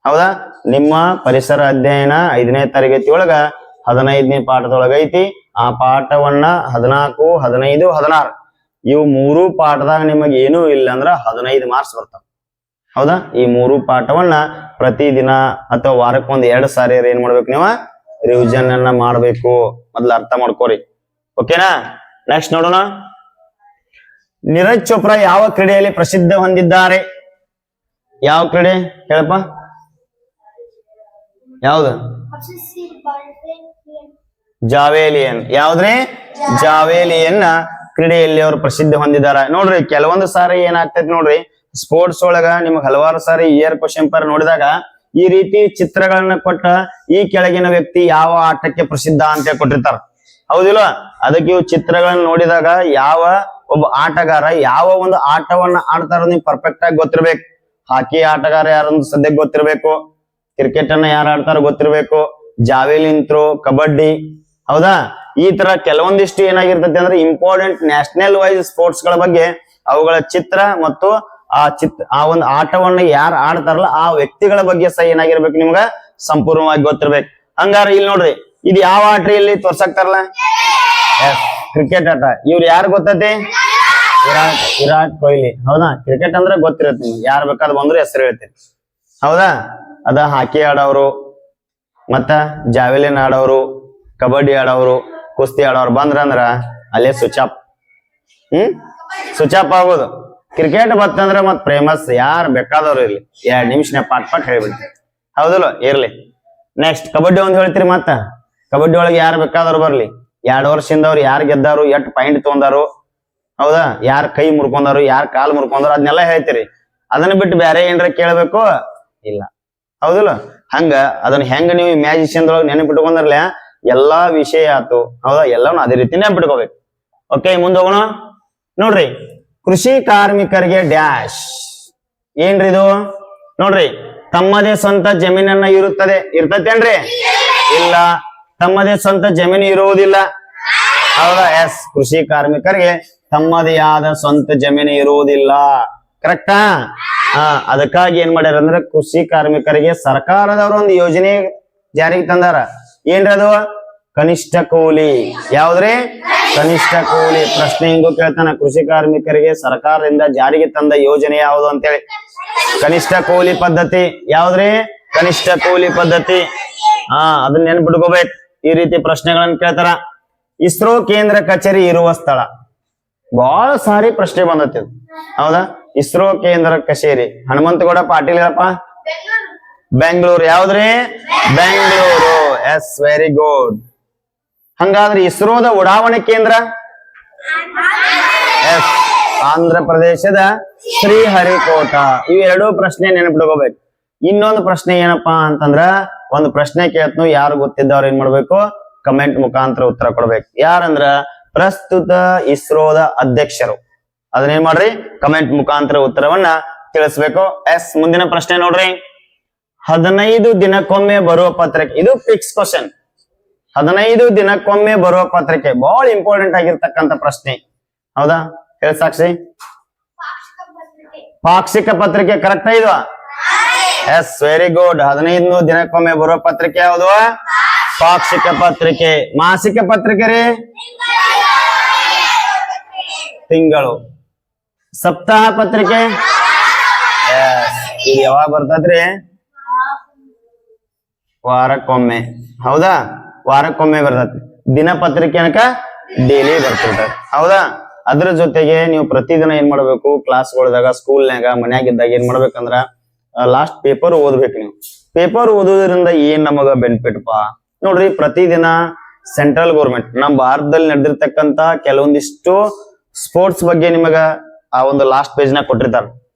ಹೌದಾ? ನಿಮ್ಮ ಪರಿಸರ ಅಧ್ಯಯನ 5ನೇ ತರಗತಿ ಒಳಗ 15ನೇ ಪಾಠದೊಳಗ ಐತಿ. ಆ ಪಾಠವನ್ನ 14, 15, 16 ಇವು 3 ಪಾಠದಾಗ ನಿಮಗೆ ಏನೂ ಇಲ್ಲ ಅಂದ್ರ 15 ಮಾರ್ಕ್ಸ್ ಬರ್ತಾವ. ಹೌದಾ? ಈ 3 ಪಾಠವನ್ನ ಪ್ರತಿದಿನ ಅಥವಾ ವಾರಕ್ಕೊಂದ್ 2 ಸಾರಿ ಏನ್ ಮಾಡ್ಬೇಕು? ನೀವು ರಿವಿಷನ್ ಅನ್ನ ಮಾಡ್ಬೇಕು. ಮೊದ್ಲು ಅರ್ಥ ಮಾಡ್ಕೋರಿ. ಓಕೆನಾ? ನೆಕ್ಸ್ಟ್ ನೋಡೋಣ. ನೀರಜ್ ಚೋಪ್ರಾ ಯಾವ ಕ್ರೀಡೆಯಲ್ಲಿ ಪ್ರಸಿದ್ಧ ಹೊಂದಿದ್ದಾರೆ? ಯಾವ ಕ್ರೀಡೆ ಹೇಳಪ್ಪ? ಯಾವ್ದು? ಜಾವೇಲಿಯನ್. ಯಾವ್ದ್ರಿ? ಜಾವೇಲಿಯನ್ ಕ್ರೀಡೆಯಲ್ಲಿ ಅವರು ಪ್ರಸಿದ್ಧಿ ಹೊಂದಿದಾರ. ನೋಡ್ರಿ, ಕೆಲವೊಂದು ಸಾರಿ ಏನಾಗ್ತೈತಿ ನೋಡ್ರಿ, ಸ್ಪೋರ್ಟ್ಸ್ ಒಳಗ ನಿಮ್ಗೆ ಹಲವಾರು ಸಾರಿ ಇಯರ್ ಕ್ವಶನ್ ಪೇಪರ್ ನೋಡಿದಾಗ ಈ ರೀತಿ ಚಿತ್ರಗಳನ್ನ ಕೊಟ್ಟ ಈ ಕೆಳಗಿನ ವ್ಯಕ್ತಿ ಯಾವ ಆಟಕ್ಕೆ ಪ್ರಸಿದ್ಧ ಅಂತ ಕೊಟ್ಟಿರ್ತಾರ. ಹೌದಿಲ್ವಾ? ಅದಕ್ಕೆ ಇವು ಚಿತ್ರಗಳನ್ನ ನೋಡಿದಾಗ ಯಾವ ಒಬ್ಬ ಆಟಗಾರ ಯಾವ ಒಂದು ಆಟವನ್ನ ಆಡ್ತಾರ ನೀವು ಪರ್ಫೆಕ್ಟ್ ಆಗಿ ಗೊತ್ತಿರ್ಬೇಕು. ಹಾಕಿ ಆಟಗಾರ ಯಾರಂತ ಸದ್ಯಕ್ಕೆ ಗೊತ್ತಿರ್ಬೇಕು. ಕ್ರಿಕೆಟ್ ಅನ್ನ ಯಾರು ಆಡ್ತಾರ ಗೊತ್ತಿರ್ಬೇಕು. Javelin throw, kabaddi. ಹೌದಾ? ಈ ತರ ಕೆಲವೊಂದಿಷ್ಟು ಏನಾಗಿರ್ತೈತಿ ಅಂದ್ರೆ ಇಂಪಾರ್ಟೆಂಟ್ ನ್ಯಾಷನಲ್ ವೈಸ್ ಸ್ಪೋರ್ಟ್ಸ್ ಗಳ ಬಗ್ಗೆ ಅವುಗಳ ಚಿತ್ರ ಮತ್ತು ಆ ಒಂದು ಆಟವನ್ನ ಯಾರು ಆಡ್ತಾರಲ್ಲ ಆ ವ್ಯಕ್ತಿಗಳ ಬಗ್ಗೆ ಸಹ ಏನಾಗಿರ್ಬೇಕು ನಿಮ್ಗ ಸಂಪೂರ್ಣವಾಗಿ ಗೊತ್ತಿರ್ಬೇಕು. ಹಂಗಾರ ಇಲ್ಲಿ ನೋಡ್ರಿ, ಇದು ಯಾವ ಆಟ ಇಲ್ಲಿ ತೋರ್ಸಾಕ್ತಾರಲ್ಲ? ಕ್ರಿಕೆಟ್ ಆಟ. ಇವ್ರು ಯಾರು ಗೊತ್ತೈತಿ? ವಿರಾಟ್ ಕೊಹ್ಲಿ. ಹೌದಾ? ಕ್ರಿಕೆಟ್ ಅಂದ್ರೆ ಗೊತ್ತಿರತ್ತೆ ನಿಮ್ಗೆ, ಯಾರು ಬೇಕಾದ್ ಬಂದ್ರು ಹೆಸರು ಹೇಳ್ತೀರಿ. ಹೌದಾ? ಅದ ಹಾಕಿ ಆಡೋರು, ಮತ್ತ ಜಾವೆಲಿನ್ ಆಡೋರು, ಕಬಡ್ಡಿ ಆಡೋರು, ಕುಸ್ತಿ ಆಡೋರು ಬಂದ್ರಂದ್ರ ಅಲ್ಲೇ ಸ್ವಿಚ್ ಆಫ್. ಸ್ವಿಚ್ ಆಫ್ ಆಗೋದು. ಕ್ರಿಕೆಟ್ ಬತ್ತಂದ್ರ ಮತ್ ಫೇಮಸ್, ಯಾರು ಬೇಕಾದವ್ರು ಇರ್ಲಿ 2 ನಿಮಿಷ ಪಾಟ್ ಹೇಳ್ಬಿಡ್ತೀವಿ. ಹೌದಲ್ಲ? ಇರ್ಲಿ. ನೆಕ್ಸ್ಟ್ ಕಬಡ್ಡಿ ಒಂದ್ ಹೇಳ್ತೀರಿ. ಮತ್ತ ಕಬಡ್ಡಿ ಒಳಗೆ ಯಾರು ಬೇಕಾದವ್ರು ಬರ್ಲಿ, 2 ವರ್ಷದಿಂದವ್ರು ಯಾರು ಗೆದ್ದಾರು, 8 ಪಾಯಿಂಟ್ ತಗೊಂಡಾರು. ಹೌದಾ? ಯಾರ್ ಕೈ ಮುರ್ಕೊಂಡಾರು, ಯಾರ್ ಕಾಲ್ ಮುರ್ಕೊಂಡಾರು ಅದನ್ನೆಲ್ಲ ಹೇಳ್ತೀರಿ. ಅದನ್ನ ಬಿಟ್ಟು ಬೇರೆ ಏನ್ರ ಕೇಳ್ಬೇಕು ಇಲ್ಲ. ಹೌದಿಲ್ಲ? ಹಂಗ ಅದನ್ನ ಹೆಂಗ ನೀವು ಇಮ್ಯಾಜಿನೇಷನ್ ಒಳಗೆ ನೆನಪಿಟ್ಕೊಂಡ್ರಲ್ಲ ಎಲ್ಲಾ ವಿಷಯ ಆತು. ಹೌದಾ? ಎಲ್ಲಾನು ಅದೇ ರೀತಿ ನೆನಪಿಟ್ಕೋಬೇಕು. ಓಕೆ, ಮುಂದೆ ಹೋಗೋಣ. ನೋಡ್ರಿ, ಕೃಷಿ ಕಾರ್ಮಿಕರಿಗೆ ಡ್ಯಾಶ್ ಏನ್ರಿ ಇದು? ನೋಡ್ರಿ, ತಮ್ಮದೇ ಸ್ವಂತ ಜಮೀನನ್ನ ಇರ್ತತೇನ್ರಿ? ಇಲ್ಲ, ತಮ್ಮದೇ ಸ್ವಂತ ಜಮೀನು ಇರುವುದಿಲ್ಲ. ಹೌದಾ? ಎಸ್, ಕೃಷಿ ಕಾರ್ಮಿಕರಿಗೆ ತಮ್ಮದೇ ಆದ ಸ್ವಂತ ಜಮೀನು ಇರುವುದಿಲ್ಲ. ಕರೆಕ್ಟಾ? ಅದಕ್ಕಾಗಿ ಏನ್ ಮಾಡ್ಯಾರ ಅಂದ್ರೆ ಕೃಷಿ ಕಾರ್ಮಿಕರಿಗೆ ಸರ್ಕಾರದವರು ಒಂದು ಯೋಜನೆ ಜಾರಿಗೆ ತಂದಾರ. ಏನ್ರಿ ಅದು? ಕನಿಷ್ಠ ಕೂಲಿ. ಯಾವ್ದ್ರಿ? ಕನಿಷ್ಠ ಕೂಲಿ. ಪ್ರಶ್ನೆ ಹಿಂಗೂ ಕೇಳ್ತಾನ, ಕೃಷಿ ಕಾರ್ಮಿಕರಿಗೆ ಸರ್ಕಾರದಿಂದ ಜಾರಿಗೆ ತಂದ ಯೋಜನೆ ಯಾವುದು ಅಂತೇಳಿ. ಕನಿಷ್ಠ ಕೂಲಿ ಪದ್ಧತಿ. ಯಾವ್ದ್ರಿ? ಕನಿಷ್ಠ ಕೂಲಿ ಪದ್ಧತಿ. ಅದನ್ನ ನೆನ್ಪಿಟ್ಕೋಬೇಕು. ಈ ರೀತಿ ಪ್ರಶ್ನೆಗಳನ್ನ ಕೇಳ್ತಾರ. ಇಸ್ರೋ ಕೇಂದ್ರ ಕಚೇರಿ ಇರುವ ಸ್ಥಳ. ಬಹಳ ಸಾರಿ ಪ್ರಶ್ನೆ ಬಂದತಿ. ಹೌದಾ? ಇಸ್ರೋ ಕೇಂದ್ರ ಕಚೇರಿ ಹನುಮಂತಗೌಡ ಪಾಟೀಲ್ ಇರಪ್ಪ, ಬೆಂಗಳೂರು. ಯಾವ್ದ್ರಿ? ಬೆಂಗಳೂರು. Yes, very good. ಹಂಗಾದ್ರೆ ಇಸ್ರೋದ ಉಡಾವಣೆ ಕೇಂದ್ರ? ಎಸ್, ಆಂಧ್ರ ಪ್ರದೇಶದ ಶ್ರೀಹರಿಕೋಟ. ಇವೆರಡೂ ಪ್ರಶ್ನೆ ನೆನಪಿಟ್ಕೋಬೇಕು. ಇನ್ನೊಂದು ಪ್ರಶ್ನೆ ಏನಪ್ಪಾ ಅಂತಂದ್ರ, ಒಂದು ಪ್ರಶ್ನೆ ಕೇಳ್ತನು, ಯಾರು ಗೊತ್ತಿದ್ದವ್ರು ಏನ್ ಮಾಡ್ಬೇಕು? ಕಮೆಂಟ್ ಮುಖಾಂತರ ಉತ್ತರ ಕೊಡ್ಬೇಕು. ಯಾರಂದ್ರ ಪ್ರಸ್ತುತ ಇಸ್ರೋದ ಅಧ್ಯಕ್ಷರು. ಅದನ್ನೇನ್ ಮಾಡ್ರಿ? ಕಮೆಂಟ್ ಮುಖಾಂತರ ಉತ್ತರವನ್ನ ತಿಳಿಸ್ಬೇಕು. ಎಸ್, ಮುಂದಿನ ಪ್ರಶ್ನೆ ನೋಡ್ರಿ. 15 ದಿನಕ್ಕೊಮ್ಮೆ ಬರುವ ಪತ್ರಿಕೆ. ಇದು ಫಿಕ್ಸ್ ಕ್ವಶನ್. 15 ದಿನಕ್ಕೊಮ್ಮೆ ಬರುವ ಪತ್ರಿಕೆ ಬಹಳ ಇಂಪಾರ್ಟೆಂಟ್ ಆಗಿರ್ತಕ್ಕಂಥ ಪ್ರಶ್ನೆ. ಹೌದಾ? ಹೇಳಿ ಸಾಕ್ಷಿ. ಪಾಕ್ಷಿಕ ಪತ್ರಿಕೆ. ಕರೆಕ್ಟ್ ಇದು? S, very good. 15 ದಿನಕ್ಕೊಮ್ಮೆ ಬರುವ ಪತ್ರಿಕೆ ಯಾವುದು? ಪಾಕ್ಷಿಕ ಪತ್ರಿಕೆ. ಮಾಸಿಕ ಪತ್ರಿಕೆ ರೀ? ತಿಂಗಳು. ಸಪ್ತಾಹ ಪತ್ರಿಕೆ? ಇದು ಯಾವಾಗ ಬರ್ತದ್ರಿ? ವಾರಕ್ಕೊಮ್ಮೆ. ಹೌದಾ? ವಾರಕ್ಕೊಮ್ಮೆ ಬರ್ತೈತಿ. ದಿನಪತ್ರಿಕೆ ಅನಕ ಡೈಲಿ ಬರ್ತಿರ್ತದೆ. ಹೌದಾ? ಅದ್ರ ಜೊತೆಗೆ ನೀವು ಪ್ರತಿದಿನ ಏನ್ ಮಾಡ್ಬೇಕು? ಕ್ಲಾಸ್ಗಳದಾಗ, ಸ್ಕೂಲ್ನಾಗ, ಮನ್ಯಾಗಿದ್ದಾಗ ಏನ್ ಮಾಡ್ಬೇಕಂದ್ರ ಲಾಸ್ಟ್ ಪೇಪರ್ ಓದ್ಬೇಕು. ನೀವು ಪೇಪರ್ ಓದೋದ್ರಿಂದ ಏನ್ ನಮಗ ಬೆನಿಫಿಟ್ ಪಾ? ನೋಡ್ರಿ, ಪ್ರತಿದಿನ ಸೆಂಟ್ರಲ್ ಗೌರ್ಮೆಂಟ್ ನಮ್ಮ ಭಾರತದಲ್ಲಿ ನಡೆದಿರ್ತಕ್ಕಂತ ಕೆಲವೊಂದಿಷ್ಟು ಸ್ಪೋರ್ಟ್ಸ್ ಬಗ್ಗೆ ನಿಮಗ ಆ ಒಂದು ಲಾಸ್ಟ್ ಪೇಜ್ ನಾಗ ಕೊಟ್ಟಿರ್ತಾರ.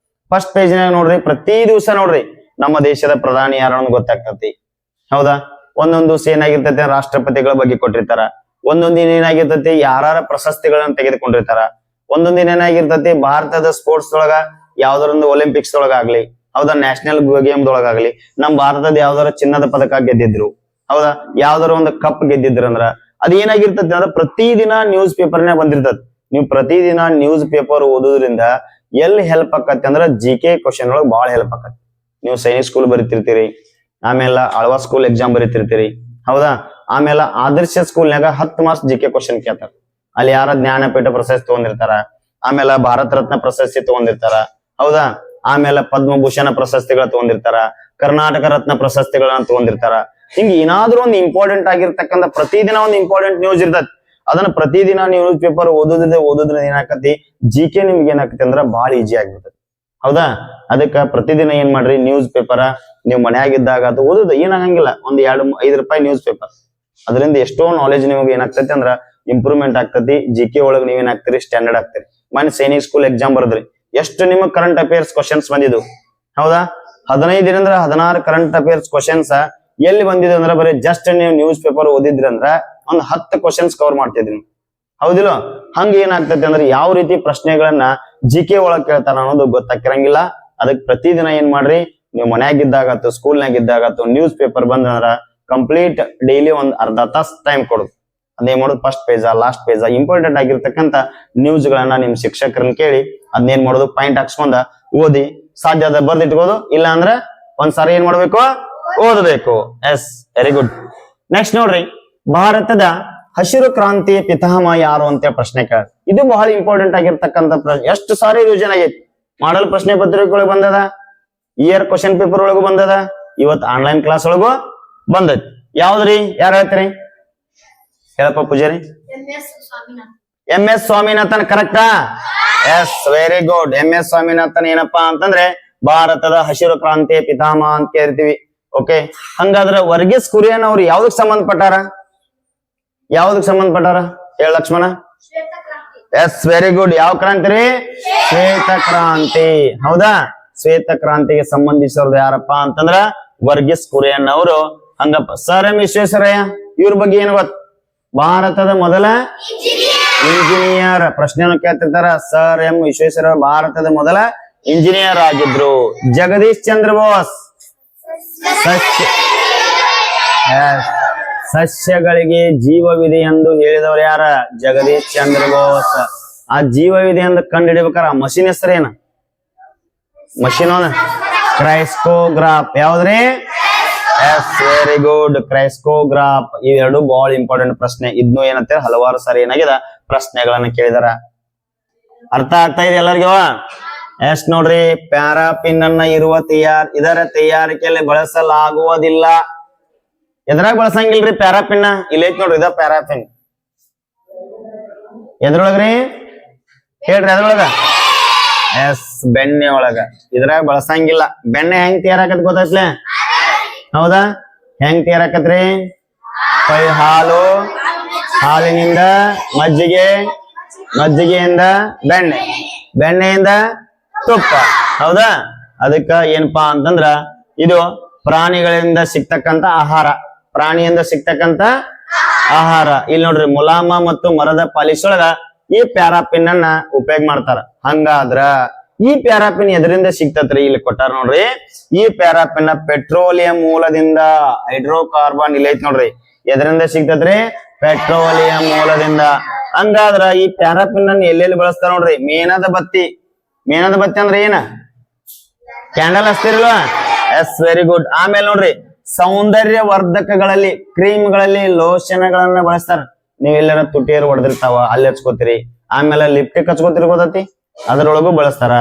ಫಸ್ಟ್ ಪೇಜ್ ನಾಗ ನೋಡ್ರಿ, ಪ್ರತಿ ದಿವಸ ನೋಡ್ರಿ ನಮ್ಮ ದೇಶದ ಪ್ರಧಾನಿ ಯಾರು ಅನ್ನೋದು ಗೊತ್ತಾಗ್ತತಿ. ಹೌದಾ? ಒಂದೊಂದು ದಿವಸ ಏನಾಗಿರ್ತೈತಿ? ರಾಷ್ಟ್ರಪತಿಗಳ ಬಗ್ಗೆ ಕೊಟ್ಟಿರ್ತಾರ. ಒಂದೊಂದ್ ದಿನ ಏನಾಗಿರ್ತೈತಿ? ಯಾರ ಪ್ರಶಸ್ತಿಗಳನ್ನ ತೆಗೆದುಕೊಂಡಿರ್ತಾರ. ಒಂದೊಂದ್ ದಿನ ಏನಾಗಿರ್ತೈತಿ? ಭಾರತದ ಸ್ಪೋರ್ಟ್ಸ್ ಒಳಗ ಯಾವ್ದರೊಂದು ಒಲಿಂಪಿಕ್ಸ್ ಒಳಗಾಗ್ಲಿ, ಹೌದಾ, ನ್ಯಾಷನಲ್ ಗೇಮ್ ಒಳಗಾಗ್ಲಿ, ನಮ್ ಭಾರತದ ಯಾವ್ದಾರ ಚಿನ್ನದ ಪದಕ ಗೆದ್ದಿದ್ರು, ಹೌದಾ, ಯಾವ್ದಾರ ಒಂದು ಕಪ್ ಗೆದ್ದಿದ್ರಂದ್ರ ಅದ್ ಏನಾಗಿರ್ತೈತಿ ಅಂದ್ರೆ ಪ್ರತಿದಿನ ನ್ಯೂಸ್ ಪೇಪರ್ನೇ ಬಂದಿರ್ತದ. ನೀವು ಪ್ರತಿದಿನ ನ್ಯೂಸ್ ಪೇಪರ್ ಓದೋದ್ರಿಂದ ಎಲ್ಲಿ ಹೆಲ್ಪ್ ಆಕತಿ ಅಂದ್ರ GK ಕ್ವಶನ್ ಒಳಗೆ ಬಹಳ ಹೆಲ್ಪ್ ಆಕತಿ. ನೀವು ಸೈನಿಕ್ ಸ್ಕೂಲ್ ಬರೀತಿರ್ತೀರಿ, ಆಮೇಲೆ ಆಳ್ವಾ ಸ್ಕೂಲ್ ಎಕ್ಸಾಮ್ ಬರೀತಿರ್ತೀರಿ. ಹೌದಾ? ಆಮೇಲೆ ಆದರ್ಶ ಸ್ಕೂಲ್ನಾಗ 10 ಮಾರ್ಕ್ಸ್ GK ಕ್ವಶನ್ ಕೇಳ್ತಾರ. ಅಲ್ಲಿ ಯಾರ ಜ್ಞಾನಪೀಠ ಪ್ರಶಸ್ತಿ ತಗೊಂಡಿರ್ತಾರ, ಆಮೇಲೆ ಭಾರತ ರತ್ನ ಪ್ರಶಸ್ತಿ ತಗೊಂಡಿರ್ತಾರ. ಹೌದಾ? ಆಮೇಲೆ ಪದ್ಮಭೂಷಣ ಪ್ರಶಸ್ತಿಗಳ ತಗೊಂಡಿರ್ತಾರ, ಕರ್ನಾಟಕ ರತ್ನ ಪ್ರಶಸ್ತಿಗಳನ್ನ ತಗೊಂಡಿರ್ತಾರ. ಹಿಂಗ ಏನಾದ್ರೂ ಒಂದು ಇಂಪಾರ್ಟೆಂಟ್ ಆಗಿರ್ತಕ್ಕಂಥ ಪ್ರತಿದಿನ ಒಂದು ಇಂಪಾರ್ಟೆಂಟ್ ನ್ಯೂಸ್ ಇರ್ತೈತಿ. ಅದನ್ನ ಪ್ರತಿದಿನ ನ್ಯೂಸ್ ಪೇಪರ್ ಓದೋದ್ರಿಂದ ಏನಾಕತಿ? GK ನಿಮ್ಗೆ ಏನಾಕತಿ ಅಂದ್ರ ಬಹಳ ಈಜಿ ಆಗ್ಬಿಡ್ತದೆ. ಹೌದಾ? ಅದಕ್ಕ ಪ್ರತಿದಿನ ಏನ್ ಮಾಡ್ರಿ? ನ್ಯೂಸ್ ಪೇಪರ್ ನೀವು ಮನ್ಯಾಗಿದ್ದಾಗ ಅದು ಓದೋದು ಏನಾಗಂಗಿಲ್ಲ. ಒಂದ್ 2-5 ರೂಪಾಯಿ ನ್ಯೂಸ್ ಪೇಪರ್, ಅದರಿಂದ ಎಷ್ಟೋ ನಾಲೆಜ್ ನಿಮಗೆ ಏನಾಗ್ತೈತಿ ಅಂದ್ರ ಇಂಪ್ರೂವ್ಮೆಂಟ್ ಆಗ್ತತಿ. GK ಒಳಗ್ ನೀವ್ ಏನಾಗ್ತೀರಿ? ಸ್ಟ್ಯಾಂಡರ್ಡ್ ಆಗ್ತೀರಿ. ಮನೆ ಸೈನಿಕ್ ಸ್ಕೂಲ್ ಎಕ್ಸಾಮ್ ಬರದ್ರಿ, ಎಷ್ಟು ನಿಮಗ್ ಕರೆಂಟ್ ಅಫೇರ್ಸ್ ಕ್ವಶನ್ಸ್ ಬಂದಿದ್ದು. ಹೌದಾ? 15 ದಿನದಿಂದ 16 ಕರೆಂಟ್ ಅಫೇರ್ಸ್ ಕ್ವಶನ್ಸ್ ಎಲ್ಲಿ ಬಂದಿದೆ ಅಂದ್ರೆ ಬರೀ ಜಸ್ಟ್ ನೀವು ನ್ಯೂಸ್ ಪೇಪರ್ ಓದಿದ್ರಿ ಅಂದ್ರ ಒಂದ್ 10 ಕ್ವಶನ್ಸ್ ಕವರ್ ಮಾಡ್ತಿದ್ರಿ. ಹೌದಿಲ್ಲ? ಹಂಗ ಏನಾಗ್ತೈತಿ ಅಂದ್ರೆ ಯಾವ ರೀತಿ ಪ್ರಶ್ನೆಗಳನ್ನ GK ಒಳಗ್ ಕೇಳ್ತಾರ ಅನ್ನೋದು ಗೊತ್ತಾಕಿರಂಗಿಲ್ಲ. ಅದಕ್ಕೆ ಪ್ರತಿದಿನ ಏನ್ ಮಾಡ್ರಿ? ನೀವು ಮನ್ಯಾಗಿದ್ದಾಗತ್ತು, ಸ್ಕೂಲ್ನಾಗಿದ್ದಾಗತ್ತು ನ್ಯೂಸ್ ಪೇಪರ್ ಬಂದ್ರ ಕಂಪ್ಲೀಟ್ ಡೈಲಿ ಒಂದ್ ಅರ್ಧ ತಾಸ್ ಟೈಮ್ ಕೊಡುದು. ಅದೇನ್ ಮಾಡೋದು? ಫಸ್ಟ್ ಪೇಜ, ಲಾಸ್ಟ್ ಪೇಜ, ಇಂಪಾರ್ಟೆಂಟ್ ಆಗಿರ್ತಕ್ಕಂಥ ನ್ಯೂಸ್ ಗಳನ್ನ ನಿಮ್ ಶಿಕ್ಷಕರನ್ನ ಕೇಳಿ ಅದನ್ನೇನ್ ಮಾಡೋದು? ಪಾಯಿಂಟ್ ಹಾಕ್ಸ್ಕೊಂಡ ಓದಿ, ಸಾಧ್ಯ ಅದ ಬರ್ದಿಟ್ಕೋದು. ಇಲ್ಲ ಅಂದ್ರೆ ಒಂದ್ಸಾರಿ ಏನ್ ಮಾಡ್ಬೇಕು? ಓದಬೇಕು. S, very good. ನೆಕ್ಸ್ಟ್ ನೋಡ್ರಿ, ಭಾರತದ ಹಸಿರು ಕ್ರಾಂತಿ ಪಿತಾಮಹ ಯಾರು ಅಂತ ಪ್ರಶ್ನೆ ಕೇಳ. ಇದು ಬಹಳ ಇಂಪಾರ್ಟೆಂಟ್ ಆಗಿರ್ತಕ್ಕಂಥ ಪ್ರಶ್ನೆ. ಎಷ್ಟು ಸಾರಿ ರಿವಿಷನ್ ಆಗೈತಿ. ಮಾಡಲ್ ಪ್ರಶ್ನೆ ಪತ್ರಿಕೆ ಒಳಗೆ ಬಂದದ, ಇಯರ್ ಕ್ವಶನ್ ಪೇಪರ್ ಒಳಗೂ ಬಂದದ, ಇವತ್ ಆನ್ಲೈನ್ ಕ್ಲಾಸ್ ಒಳಗೂ ಬಂದೈತಿ. ಯಾವ್ದ್ರಿ? ಯಾರು ಹೇಳ್ತೀರಿ? ಹೇಳಪ್ಪ ಪೂಜಾರಿ. MS ಸ್ವಾಮಿನಾಥನ್. ಕರೆಕ್ಟಾ? Yes, very good. MS Swaminathan ಏನಪ್ಪಾ ಅಂತಂದ್ರೆ ಭಾರತದ ಹಸಿರು ಕ್ರಾಂತಿಯ ಪಿತಾಮಹ ಅಂತ ಕೇಳ್ತೀವಿ. ಓಕೆ, ಹಂಗಾದ್ರೆ ವರ್ಗೀಸ್ ಕುರಿಯನ್ ಅವ್ರು ಯಾವ್ದಕ್ ಸಂಬಂಧಪಟ್ಟಾರ? ಯಾವ್ದಕ್ ಸಂಬಂಧಪಟ್ಟಾರ? ಹೇಳ ಲಕ್ಷ್ಮಣ. S very good. ಯಾವ ಕ್ರಾಂತಿ ರೀ? ಶ್ವೇತ ಕ್ರಾಂತಿ. ಹೌದಾ? ಶ್ವೇತ ಕ್ರಾಂತಿಗೆ ಸಂಬಂಧಿಸಿರೋದು ಯಾರಪ್ಪ ಅಂತಂದ್ರ ವರ್ಗೀಸ್ ಕುರಿಯನ್ ಅವರು. ಹಂಗಪ್ಪ ಸರ್ ಎಂ ವಿಶ್ವೇಶ್ವರಯ್ಯ ಇವ್ರ ಬಗ್ಗೆ ಏನು ಗೊತ್ತ? ಭಾರತದ ಮೊದಲ ಇಂಜಿನಿಯರ್. ಪ್ರಶ್ನೆಯನ್ನು ಕೇಳ್ತಿರ್ತಾರ. ಸರ್ ಎಂ ವಿಶ್ವೇಶ್ವರಯ್ಯ ಭಾರತದ ಮೊದಲ ಇಂಜಿನಿಯರ್ ಆಗಿದ್ರು. ಜಗದೀಶ್ ಚಂದ್ರ ಬೋಸ್ ಸಸ್ಯಗಳಿಗೆ ಜೀವವಿದೆ ಎಂದು ಹೇಳಿದವರು ಯಾರ? ಜಗದೀಶ್ ಚಂದ್ರ ಬೋಸ್. ಆ ಜೀವವಿದೆ ಎಂದು ಕಂಡು ಹಿಡಿಬೇಕಾರ ಮಷಿನ್ ಹೆಸರೇನ? Machine crescograph. ಯಾವ್ದ್ರಿ? Yes very good, crescograph. ಇವೆರಡು ಬಹಳ ಇಂಪಾರ್ಟೆಂಟ್ ಪ್ರಶ್ನೆ. ಇದ್ನು ಏನಂತ ಹಲವಾರು ಸಾರಿ ಏನಾಗಿದೆ ಪ್ರಶ್ನೆಗಳನ್ನ ಕೇಳಿದಾರ. ಅರ್ಥ ಆಗ್ತಾ ಇದೆ ಎಲ್ಲರಿಗೂ? ಎಸ್ ನೋಡ್ರಿ, ಪ್ಯಾರಾಪಿನ್ ಅನ್ನ ಇದರ ತಯಾರಿಕೆಯಲ್ಲಿ ಬಳಸಲಾಗುವುದಿಲ್ಲ. ಎದ್ರಾಗ ಬಳಸಂಗಿಲ್ರಿ ಪ್ಯಾರಾಪಿನ್? ಇಲ್ಲೈತ್ ನೋಡ್ರಿ, ಇದ ಪ್ಯಾರಾಪಿನ್. ಎದ್ರೊಳಗ್ರಿ ಹೇಳ್ರಿ? ಎದ್ರೊಳಗ? ಎಸ್ ಬೆಣ್ಣೆ ಒಳಗ. ಇದ್ರಾಗ ಬಳಸಂಗಿಲ್ಲ. ಬೆಣ್ಣೆ ಹೆಂಗ್ ತಯಾರಾಕತ್ ಗೊತ್ತೈತ್ಲೆ? ಹೌದಾ? ಹೆಂಗ್ ತಯಾರಾಕತ್ರಿ? ಹಾಲು, ಹಾಲಿನಿಂದ ಮಜ್ಜಿಗೆ, ಮಜ್ಜಿಗೆಯಿಂದ ಬೆಣ್ಣೆ, ಬೆಣ್ಣೆಯಿಂದ ತುಪ್ಪ. ಹೌದಾ? ಅದಕ್ಕ ಏನಪ್ಪಾ ಅಂತಂದ್ರ ಇದು ಪ್ರಾಣಿಗಳಿಂದ ಸಿಗ್ತಕ್ಕಂತ ಆಹಾರ, ಪ್ರಾಣಿಯಿಂದ ಸಿಗ್ತಕ್ಕಂತ ಆಹಾರ. ಇಲ್ಲಿ ನೋಡ್ರಿ, ಮುಲಾಮ ಮತ್ತು ಮರದ ಪಾಲಿಶ್ ಒಳಗ ಈ ಪ್ಯಾರಾಪಿನ್ ಅನ್ನ ಉಪಯೋಗ ಮಾಡ್ತಾರ. ಹಂಗಾದ್ರ ಈ ಪ್ಯಾರಾಪಿನ್ ಎದರಿಂದ ಸಿಗ್ತತ್ರಿ? ಇಲ್ಲಿ ಕೊಟ್ಟಾರ ನೋಡ್ರಿ. ಈ ಪ್ಯಾರಾಪಿನ್ ಪೆಟ್ರೋಲಿಯಂ ಮೂಲದಿಂದ, ಹೈಡ್ರೋಕಾರ್ಬನ್ ಇಲ್ಲೈತ್ ನೋಡ್ರಿ. ಎದರಿಂದ ಸಿಗ್ತತ್ರಿ? ಪೆಟ್ರೋಲಿಯಂ ಮೂಲದಿಂದ. ಹಂಗಾದ್ರ ಈ ಪ್ಯಾರಾಪಿನ್ ಅನ್ನ ಎಲ್ಲೆಲ್ಲಿ ಬಳಸ್ತಾರ ನೋಡ್ರಿ? ಮೇಣದ ಬತ್ತಿ. ಮೇಣದ ಬತ್ತಿ ಅಂದ್ರೆ ಏನ? ಕ್ಯಾಂಡಲ್ ಹಚ್ತಿರಲ್ವಾ? Yes very good. ಆಮೇಲೆ ನೋಡ್ರಿ, ಸೌಂದರ್ಯ ವರ್ಧಕಗಳಲ್ಲಿ, ಕ್ರೀಮ್ಗಳಲ್ಲಿ, ಲೋಷನ್ಗಳನ್ನ ಬಳಸ್ತಾರ. ನೀವ್ ಎಲ್ಲಾರ ತುಟಿಯರು ಹೊಡೆದಿರ್ತಾವ, ಅಲ್ಲಿ ಹಚ್ಕೋತೀರಿ. ಆಮೇಲೆ ಲಿಪ್ಟಿಕ್ ಹಚ್ಕೋತಿರಿ, ಗೊತ್ತತಿ? ಅದ್ರೊಳಗು ಬಳಸ್ತಾರ.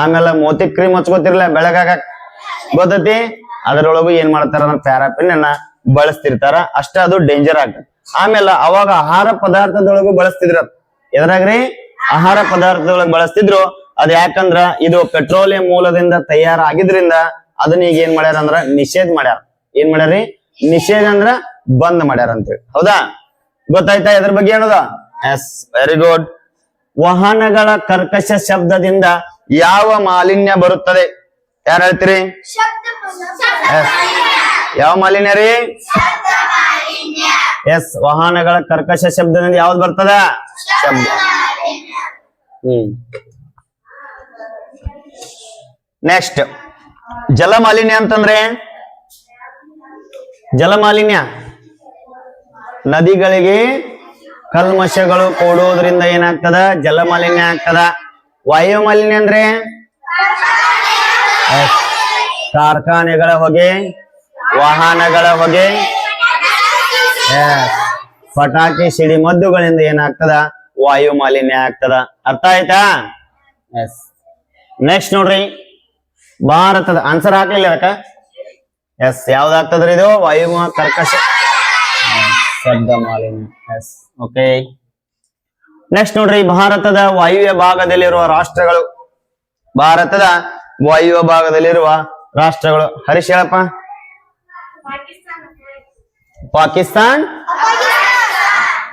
ಆಮೇಲೆ ಮೋತಿ ಕ್ರೀಮ್ ಹಚ್ಕೋತಿರ್ಲ ಬೆಳಗಾಗಕ್, ಗೊತ್ತತಿ? ಅದ್ರೊಳಗು ಏನ್ ಮಾಡ್ತಾರ ಅಂದ್ರೆ ಪ್ಯಾರಾಪಿನ್ ಅನ್ನ ಬಳಸ್ತಿರ್ತಾರ. ಅಷ್ಟ ಅದು ಡೇಂಜರ್ ಆಗ್ತದೆ. ಆಮೇಲೆ ಅವಾಗ ಆಹಾರ ಪದಾರ್ಥದೊಳಗು ಬಳಸ್ತಿದ್ರ. ಎದ್ರಾಗ್ರಿ? ಆಹಾರ ಪದಾರ್ಥದೊಳಗ ಬಳಸ್ತಿದ್ರು. ಅದ್ ಯಾಕಂದ್ರ ಇದು ಪೆಟ್ರೋಲಿಯಂ ಮೂಲದಿಂದ ತಯಾರಾಗಿದ್ರಿಂದ ಅದನ್ನ ಈಗ ಏನ್ ಮಾಡ್ಯಾರ ಅಂದ್ರ ನಿಷೇಧ ಮಾಡ್ಯಾರ. ಏನ್ ಮಾಡ್ಯಾರಿ? ನಿಷೇಧ ಅಂದ್ರ ಬಂದ್ ಮಾಡ್ಯಾರ ಅಂತೇಳಿ. ಹೌದಾ? ಗೊತ್ತಾಯ್ತಾ ಇದ್ರ ಬಗ್ಗೆ ಏನದ? S very good. ವಾಹನಗಳ ಕರ್ಕಶ ಶಬ್ದದಿಂದ ಯಾವ ಮಾಲಿನ್ಯ ಬರುತ್ತದೆ? ಯಾರು ಹೇಳ್ತೀರಿ? ಯಾವ ಮಾಲಿನ್ಯ ರೀ? ಎಸ್, ವಾಹನಗಳ ಕರ್ಕಶ ಶಬ್ದದಿಂದ ಯಾವ್ದು ಬರ್ತದ? ಶಬ್ದ. ನೆಕ್ಸ್ಟ್, ಜಲಮಾಲಿನ್ಯ ಅಂತಂದ್ರೆ ಜಲಮಾಲಿನ್ಯ ನದಿಗಳಿಗೆ ಕಲ್ಮಶಗಳು ಕೂಡೋದ್ರಿಂದ ಏನಾಗ್ತದ? ಜಲಮಾಲಿನ್ಯ ಆಗ್ತದ. ವಾಯು ಮಾಲಿನ್ಯ ಅಂದ್ರೆ ಕಾರ್ಖಾನೆಗಳ ಹೊಗೆ, ವಾಹನಗಳ ಹೊಗೆ, ಪಟಾಕಿ ಸಿಡಿಮದ್ದುಗಳಿಂದ ಏನಾಗ್ತದ? ವಾಯು ಮಾಲಿನ್ಯ ಆಗ್ತದ. ಅರ್ಥ ಆಯ್ತಾ? ಎಸ್. ನೆಕ್ಸ್ಟ್ ನೋಡ್ರಿ, ಭಾರತದ ಆನ್ಸರ್ ಹಾಕ್ಲಿಲ್ಲ ಯಾಕ? ಎಸ್, ಯಾವ್ದಾಗ್ತದ್ರಿ ಇದು? ವಾಯು ಕರ್ಕಶ ಶಬ್ದ ಮಾಲಿನ್ಯ. S, okay. ನೆಕ್ಸ್ಟ್ ನೋಡ್ರಿ, ಭಾರತದ ವಾಯುವ್ಯ ಭಾಗದಲ್ಲಿರುವ ರಾಷ್ಟ್ರಗಳು. ಭಾರತದ ವಾಯುವ್ಯ ಭಾಗದಲ್ಲಿರುವ ರಾಷ್ಟ್ರಗಳು. ಹರೀಶ್ ಹೇಳಪ್ಪ. ಪಾಕಿಸ್ತಾನ್,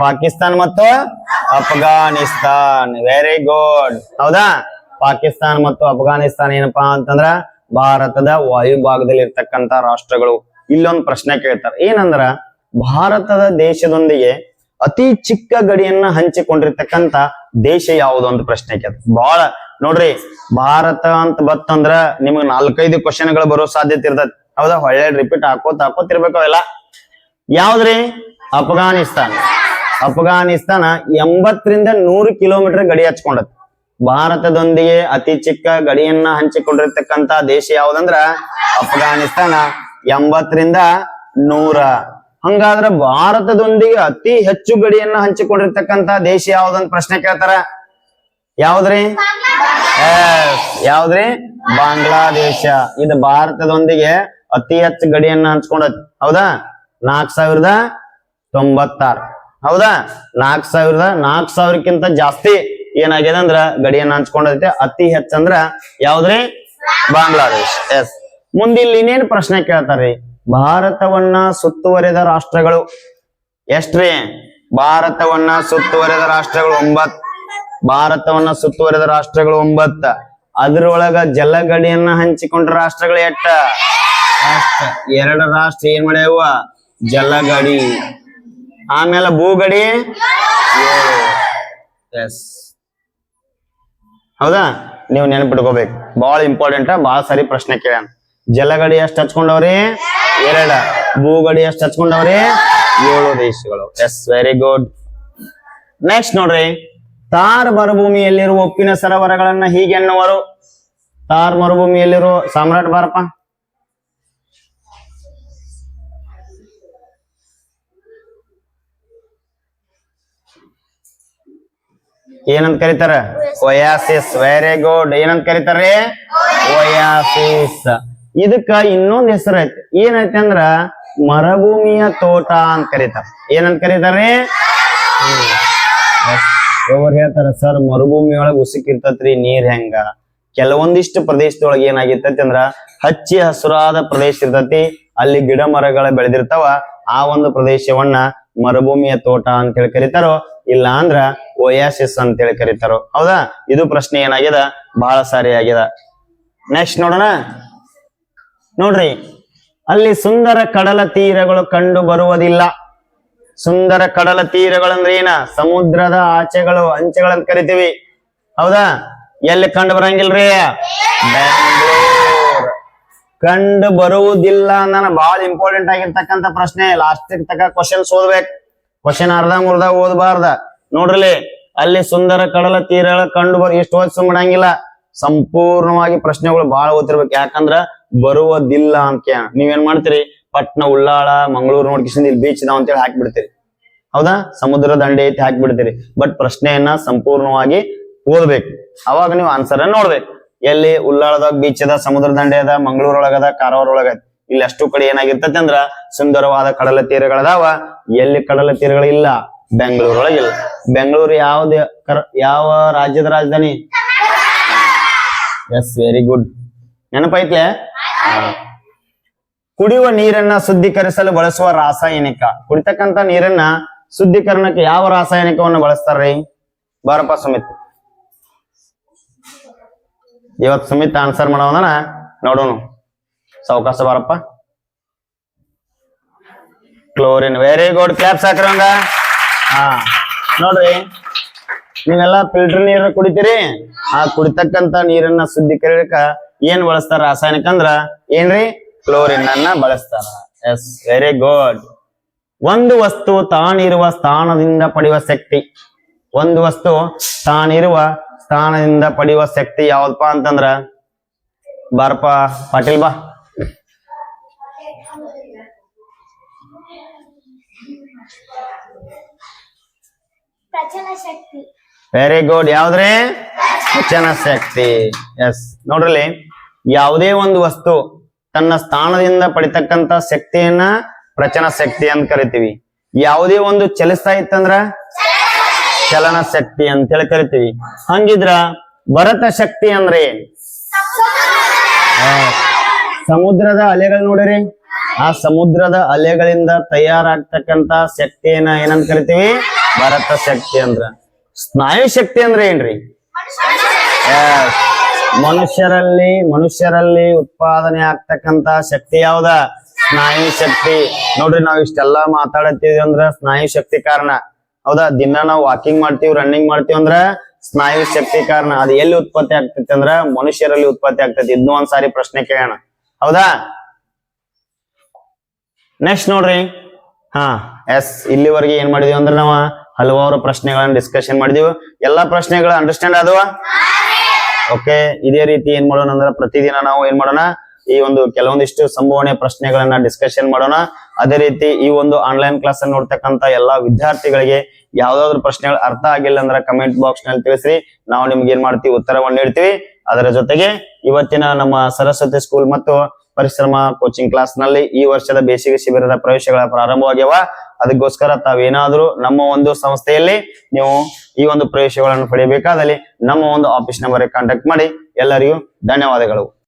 ಪಾಕಿಸ್ತಾನ್ ಮತ್ತು ಅಫ್ಘಾನಿಸ್ತಾನ್. Very good. ಹೌದಾ? ಪಾಕಿಸ್ತಾನ್ ಮತ್ತು ಅಫ್ಘಾನಿಸ್ತಾನ್ ಏನಪ್ಪಾ ಅಂತಂದ್ರ ಭಾರತದ ವಾಯು ಭಾಗದಲ್ಲಿ ಇರ್ತಕ್ಕಂತ ರಾಷ್ಟ್ರಗಳು. ಇಲ್ಲೊಂದು ಪ್ರಶ್ನೆ ಕೇಳ್ತಾರ. ಏನಂದ್ರ, ಭಾರತದ ದೇಶದೊಂದಿಗೆ ಅತಿ ಚಿಕ್ಕ ಗಡಿಯನ್ನ ಹಂಚಿಕೊಂಡಿರ್ತಕ್ಕಂತ ದೇಶ ಯಾವುದು ಅಂತ ಪ್ರಶ್ನೆ ಕೇಳ್ತಾರೆ. ಬಹಳ ನೋಡ್ರಿ, ಭಾರತ ಅಂತ ಬತ್ತಂದ್ರ ನಿಮಗ್ 4-5 ಕ್ವಶನ್ಗಳು ಬರೋ ಸಾಧ್ಯತೆ ಇರ್ತದೆ. ಹೌದಾ? ಒಳ್ಳೆ ರಿಪೀಟ್ ಹಾಕೋತಿರ್ಬೇಕು ಅವೆಲ್ಲ. ಯಾವ್ದ್ರಿ? ಅಫ್ಘಾನಿಸ್ತಾನ. ಅಫ್ಘಾನಿಸ್ತಾನ 80ರಿಂದ 100 ಕಿಲೋಮೀಟರ್ ಗಡಿ ಹಚ್ಕೊಂಡತ್. ಭಾರತದೊಂದಿಗೆ ಅತಿ ಚಿಕ್ಕ ಗಡಿಯನ್ನ ಹಂಚಿಕೊಂಡಿರ್ತಕ್ಕಂತ ದೇಶ ಯಾವ್ದಂದ್ರ ಅಫ್ಘಾನಿಸ್ತಾನ. 80ರಿಂದ 100. ಹಂಗಾದ್ರ ಭಾರತದೊಂದಿಗೆ ಅತಿ ಹೆಚ್ಚು ಗಡಿಯನ್ನ ಹಂಚಿಕೊಂಡಿರ್ತಕ್ಕಂತ ದೇಶ ಯಾವ್ದಂತ ಪ್ರಶ್ನೆ ಕೇಳ್ತಾರ. ಯಾವ್ದ್ರಿ? ಯಾವ್ದ್ರಿ? ಬಾಂಗ್ಲಾದೇಶ. ಇದು ಭಾರತದೊಂದಿಗೆ ಅತಿ ಹೆಚ್ಚು ಗಡಿಯನ್ನ ಹಂಚ್ಕೊಂಡತ್. ಹೌದಾ? 4096. ಹೌದಾ? 4000ಕ್ಕಿಂತ ಜಾಸ್ತಿ ಏನಾಗಿದೆ ಅಂದ್ರ ಗಡಿಯನ್ನ ಹಂಚ್ಕೊಂಡೈತೆ. ಅತಿ ಹೆಚ್ಚಂದ್ರ ಯಾವ್ದ್ರಿ? ಬಾಂಗ್ಲಾದೇಶ್. ಎಸ್. ಮುಂದಿಲ್ಲಿ ಇನ್ನೇನ್ ಪ್ರಶ್ನೆ ಕೇಳ್ತಾರ್ರಿ? ಭಾರತವನ್ನ ಸುತ್ತುವರೆದ ರಾಷ್ಟ್ರಗಳು ಎಷ್ಟ್ರಿ? ಭಾರತವನ್ನ ಸುತ್ತುವರೆದ ರಾಷ್ಟ್ರಗಳು 9. ಭಾರತವನ್ನ ಸುತ್ತುವರಿದ ರಾಷ್ಟ್ರಗಳು 9. ಅದ್ರೊಳಗ ಜಲಗಡಿಯನ್ನ ಹಂಚಿಕೊಂಡ ರಾಷ್ಟ್ರಗಳು ಎಷ್ಟ? 2 ರಾಷ್ಟ್ರ ಏನ್ ಮಾಡ್ಯಾವ? ಜಲಗಡಿ. ಆಮೇಲೆ ಭೂಗಡಿ 7. ಎಸ್, ಹೌದಾ? ನೀವು ನೆನಪಿಟ್ಕೋಬೇಕು, ಬಹಳ ಇಂಪಾರ್ಟೆಂಟ್. ಬಹಳ ಸಾರಿ ಪ್ರಶ್ನೆ ಕೇಳ್ಯಾನ. ಜಲಗಡಿ ಎಷ್ಟು ಹಚ್ಕೊಂಡವ್ರಿ? 2. ಭೂಗಡಿ ಎಷ್ಟು ಹಚ್ಕೊಂಡವ್ರಿ? 7 ದೇಶಗಳು. S, very good. ನೆಕ್ಸ್ಟ್ ನೋಡ್ರಿ, ಥಾರ್ ಮರುಭೂಮಿಯಲ್ಲಿರುವ ಉಪ್ಪಿನ ಸರೋವರಗಳನ್ನ ಹೀಗೆ ಎನ್ನುವರು. ಥಾರ್ ಮರುಭೂಮಿಯಲ್ಲಿರುವ ಸಾಮ್ರಾಟ್ ಬಾರಪ್ಪ. ಏನಂತ ಕರೀತಾರ? ಒಯಾಸಿಸ್. Very good. ಏನಂತ ಕರೀತಾರ್ರಿ? ಒಯಾಸಿಸ್. ಇದಕ್ಕ ಇನ್ನೊಂದ್ ಹೆಸರು ಐತಿ. ಏನೈತಿ ಅಂದ್ರ ಮರುಭೂಮಿಯ ತೋಟ ಅಂತ ಕರೀತಾರ. ಏನಂತ ಕರೀತಾರ್ರಿ? ಒಬ್ಬರು ಹೇಳ್ತಾರ, ಸರ್ ಮರುಭೂಮಿ ಒಳಗ ಉಸುಕಿರ್ತತ್ರಿ, ನೀರ್ ಹೆಂಗ? ಕೆಲವೊಂದಿಷ್ಟು ಪ್ರದೇಶದೊಳಗ ಏನಾಗಿರ್ತೈತಿ ಅಂದ್ರ ಹಚ್ಚಿ ಹಸುರಾದ ಪ್ರದೇಶ ಇರ್ತೈತಿ, ಅಲ್ಲಿ ಗಿಡ ಮರಗಳ ಬೆಳೆದಿರ್ತಾವ. ಆ ಒಂದು ಪ್ರದೇಶವನ್ನ ಮರುಭೂಮಿಯ ತೋಟ ಅಂತ ಹೇಳಿ ಕರೀತಾರೋ, ಇಲ್ಲ ಅಂದ್ರ ಒಯಾಸಿಸ್ ಅಂತ ಹೇಳಿ ಕರೀತಾರೋ. ಹೌದಾ? ಇದು ಪ್ರಶ್ನೆ ಏನಾಗ್ಯದ, ಬಹಳ ಸಾರಿ ಆಗ್ಯದ. ನೆಕ್ಸ್ಟ್ ನೋಡೋಣ. ನೋಡ್ರಿ, ಅಲ್ಲಿ ಸುಂದರ ಕಡಲ ತೀರಗಳು ಕಂಡು ಬರುವುದಿಲ್ಲ. ಸುಂದರ ಕಡಲ ತೀರಗಳಂದ್ರೆ ಏನ? ಸಮುದ್ರದ ಆಚೆಗಳು, ಅಂಚೆಗಳಂತ ಕರಿತೀವಿ. ಹೌದಾ? ಎಲ್ಲಿ ಕಂಡು ಬರಂಗಿಲ್ರಿ? ಬೆಂಗಳೂರು. ಕಂಡು ಬರುವುದಿಲ್ಲ ಅಂದಾನ ಬಹಳ ಇಂಪಾರ್ಟೆಂಟ್ ಆಗಿರ್ತಕ್ಕಂಥ ಪ್ರಶ್ನೆ. ಲಾಸ್ಟ್ ತಕ ಕ್ವಶನ್ಸ್ ಓದ್ಬೇಕು. ಕ್ವಶನ್ ಅರ್ಧ ಮುರ್ಧ ಓದಬಾರ್ದ. ನೋಡ್ರಿ, ಅಲ್ಲಿ ಸುಂದರ ಕಡಲ ತೀರಗಳ ಕಂಡು ಎಷ್ಟು ಓದಿಸ ಮಾಡಂಗಿಲ್ಲ, ಸಂಪೂರ್ಣವಾಗಿ ಪ್ರಶ್ನೆಗಳು ಬಹಳ ಓದ್ತಿರ್ಬೇಕು. ಯಾಕಂದ್ರ ಬರುವುದಿಲ್ಲ ಅಂತ ನೀವೇನ್ ಮಾಡ್ತೀರಿ? ಪಟ್ನ, ಉಳ್ಳಾಳ, ಮಂಗಳೂರು ನೋಡ್ಕಿಸಿಂದ ಇಲ್ಲಿ ಬೀಚ್ ನಾವ್ ಅಂತೇಳಿ ಹಾಕ್ಬಿಡ್ತೀರಿ. ಹೌದಾ? ಸಮುದ್ರ ದಂಡೆ ಐತಿ ಹಾಕ್ಬಿಡ್ತೀರಿ. ಬಟ್ ಪ್ರಶ್ನೆಯನ್ನ ಸಂಪೂರ್ಣವಾಗಿ ಓದ್ಬೇಕು. ಅವಾಗ ನೀವು ಆನ್ಸರ್ ನೋಡ್ಬೇಕು. ಎಲ್ಲಿ ಉಳ್ಳಾಳದಾಗ ಬೀಚ್ ಅದ, ಸಮುದ್ರ ದಂಡೆ ಅದ, ಮಂಗಳೂರೊಳಗದ, ಕಾರವಾರ ಒಳಗದ. ಇಲ್ಲಿ ಅಷ್ಟು ಕಡೆ ಏನಾಗಿರ್ತೈತಿ ಅಂದ್ರ ಸುಂದರವಾದ ಕಡಲ ತೀರಗಳದಾವ. ಎಲ್ಲಿ ಕಡಲ ತೀರಗಳಿಲ್ಲ? ಬೆಂಗಳೂರೊಳಗಿಲ್ಲ. ಬೆಂಗಳೂರು ಯಾವ ರಾಜ್ಯದ ರಾಜಧಾನಿ? Yes, very good. ನೆನಪೈತ್ಲೆ? ಕುಡಿಯುವ ನೀರನ್ನ ಶುದ್ಧೀಕರಿಸಲು ಬಳಸುವ ರಾಸಾಯನಿಕ. ಕುಡಿತಕ್ಕಂತ ನೀರನ್ನ ಶುದ್ಧೀಕರಣಕ್ಕೆ ಯಾವ ರಾಸಾಯನಿಕವನ್ನು ಬಳಸ್ತಾರ್ರಿ? ಬಾರಪ್ಪ ಸುಮಿತ್. ಇವತ್ತು ಸುಮಿತ್ ಆನ್ಸರ್ ಮಾಡೋಣ, ನೋಡೋಣ. ಸಾವಕಾಶ ಬಾರಪ್ಪ. ಕ್ಲೋರಿನ್. Very good. ಕ್ಲಾಪ್ಸ್ ಹಾಕ್ರಂಗ. ನೋಡ್ರಿ, ನೀವೆಲ್ಲ ಫಿಲ್ಟರ್ ನೀರು ಕುಡಿತೀರಿ. ಆ ಕುಡಿತಕ್ಕಂತ ನೀರನ್ನ ಶುದ್ಧೀಕರಿಸಕ ಏನ್ ಬಳಸ್ತಾರ ರಾಸಾಯನಿಕ ಅಂದ್ರ ಏನ್ರಿ? ಕ್ಲೋರಿನ್ ಅನ್ನ ಬಳಸ್ತಾರ. Yes, very good. ಒಂದು ವಸ್ತು ತಾನಿರುವ ಸ್ಥಾನದಿಂದ ಪಡೆಯುವ ಶಕ್ತಿ. ಒಂದು ವಸ್ತು ತಾನಿರುವ ಸ್ಥಾನದಿಂದ ಪಡೆಯುವ ಶಕ್ತಿ ಯಾವ್ದಪ್ಪ ಅಂತಂದ್ರ, ಬಾರಪ್ಪ ಪಾಟೀಲ್ ಬಾ. Very good. ಯಾವ್ದ್ರಿ? ಪ್ರಚನ ಶಕ್ತಿ. ಎಸ್, ನೋಡ್ರಲ್ಲಿ, ಯಾವುದೇ ಒಂದು ವಸ್ತು ತನ್ನ ಸ್ಥಾನದಿಂದ ಪಡಿತಕ್ಕಂತ ಶಕ್ತಿಯನ್ನ ಪ್ರಚನ ಶಕ್ತಿ ಅಂತ ಕರಿತೀವಿ. ಯಾವುದೇ ಒಂದು ಚಲಿಸ್ತಾ ಇತ್ತಂದ್ರ ಚಲನ ಶಕ್ತಿ ಅಂತ ಹೇಳಿ ಕರಿತೀವಿ. ಹಂಗಿದ್ರ ಭರತ ಶಕ್ತಿ ಅಂದ್ರೆ ಸಮುದ್ರದ ಅಲೆಗಳು ನೋಡ್ರಿ. ಆ ಸಮುದ್ರದ ಅಲೆಗಳಿಂದ ತಯಾರಾಗ್ತಕ್ಕಂತ ಶಕ್ತಿಯನ್ನ ಏನಂತ ಕರಿತೀವಿ? ಭರತ ಶಕ್ತಿ ಅಂದ್ರ. ಸ್ನಾಯು ಶಕ್ತಿ ಅಂದ್ರೆ ಏನ್ರಿ? ಮನುಷ್ಯರಲ್ಲಿ ಉತ್ಪಾದನೆ ಆಗ್ತಕ್ಕಂತ ಶಕ್ತಿ ಯಾವ್ದ? ಸ್ನಾಯು ಶಕ್ತಿ. ನೋಡ್ರಿ, ನಾವ್ ಇಷ್ಟೆಲ್ಲಾ ಮಾತಾಡತ್ತೀವಿ ಅಂದ್ರ ಸ್ನಾಯು ಶಕ್ತಿ ಕಾರಣ. ಹೌದಾ? ದಿನ ನಾವು ವಾಕಿಂಗ್ ಮಾಡ್ತೀವಿ, ರನ್ನಿಂಗ್ ಮಾಡ್ತೀವಿ ಅಂದ್ರ ಸ್ನಾಯು ಶಕ್ತಿ ಕಾರಣ. ಅದು ಎಲ್ಲಿ ಉತ್ಪತ್ತಿ ಆಗ್ತೈತಿ ಅಂದ್ರ ಮನುಷ್ಯರಲ್ಲಿ ಉತ್ಪತ್ತಿ ಆಗ್ತೈತಿ. ಇದನ್ನೂ ಒಂದ್ಸಾರಿ ಪ್ರಶ್ನೆ ಕೇಳೋಣ. ಹೌದಾ? ನೆಕ್ಸ್ಟ್ ನೋಡ್ರಿ. ಎಸ್, ಇಲ್ಲಿವರೆಗೆ ಏನ್ ಮಾಡಿದೀವಿ ಅಂದ್ರೆ ನಾವು ಹಲವಾರು ಪ್ರಶ್ನೆಗಳನ್ನ ಡಿಸ್ಕಷನ್ ಮಾಡಿದೀವಿ. ಎಲ್ಲಾ ಪ್ರಶ್ನೆಗಳು ಅಂಡರ್ಸ್ಟ್ಯಾಂಡ್ ಆದವ? ಓಕೆ. ಇದೇ ರೀತಿ ಏನ್ ಮಾಡೋಣ ಅಂದ್ರ ಪ್ರತಿದಿನ ನಾವು ಏನ್ ಮಾಡೋಣ, ಈ ಒಂದು ಕೆಲವೊಂದಿಷ್ಟು ಸಂಭಾವನೆ ಪ್ರಶ್ನೆಗಳನ್ನ ಡಿಸ್ಕಷನ್ ಮಾಡೋಣ. ಅದೇ ರೀತಿ ಈ ಒಂದು ಆನ್ಲೈನ್ ಕ್ಲಾಸ್ ಅನ್ನು ನೋಡ್ತಕ್ಕಂತ ಎಲ್ಲಾ ವಿದ್ಯಾರ್ಥಿಗಳಿಗೆ ಯಾವ್ದಾದ್ರು ಪ್ರಶ್ನೆಗಳು ಅರ್ಥ ಆಗಿಲ್ಲ ಅಂದ್ರೆ ಕಮೆಂಟ್ ಬಾಕ್ಸ್ ನಲ್ಲಿ ತಿಳಿಸ್ರಿ. ನಾವು ನಿಮ್ಗೆ ಏನ್ ಮಾಡ್ತೀವಿ? ಉತ್ತರವನ್ನು ನೀಡ್ತೀವಿ. ಅದರ ಜೊತೆಗೆ ಇವತ್ತಿನ ನಮ್ಮ ಸರಸ್ವತಿ ಸ್ಕೂಲ್ ಮತ್ತು ಪರಿಶ್ರಮ ಕೋಚಿಂಗ್ ಕ್ಲಾಸ್ ನಲ್ಲಿ ಈ ವರ್ಷದ ಬೇಸಿಗೆ ಶಿಬಿರದ ಪ್ರವೇಶಗಳ ಪ್ರಾರಂಭವಾಗ್ಯವ. ಅದಕ್ಕೋಸ್ಕರ ತಾವೇನಾದ್ರೂ ನಮ್ಮ ಒಂದು ಸಂಸ್ಥೆಯಲ್ಲಿ ನೀವು ಈ ಒಂದು ಪ್ರವೇಶಗಳನ್ನು ಪಡೆಯಬೇಕಾದಲ್ಲಿ ನಮ್ಮ ಒಂದು ಆಫೀಸ್ ನಂಬರ್ ಕಾಂಟ್ಯಾಕ್ಟ್ ಮಾಡಿ. ಎಲ್ಲರಿಗೂ ಧನ್ಯವಾದಗಳು.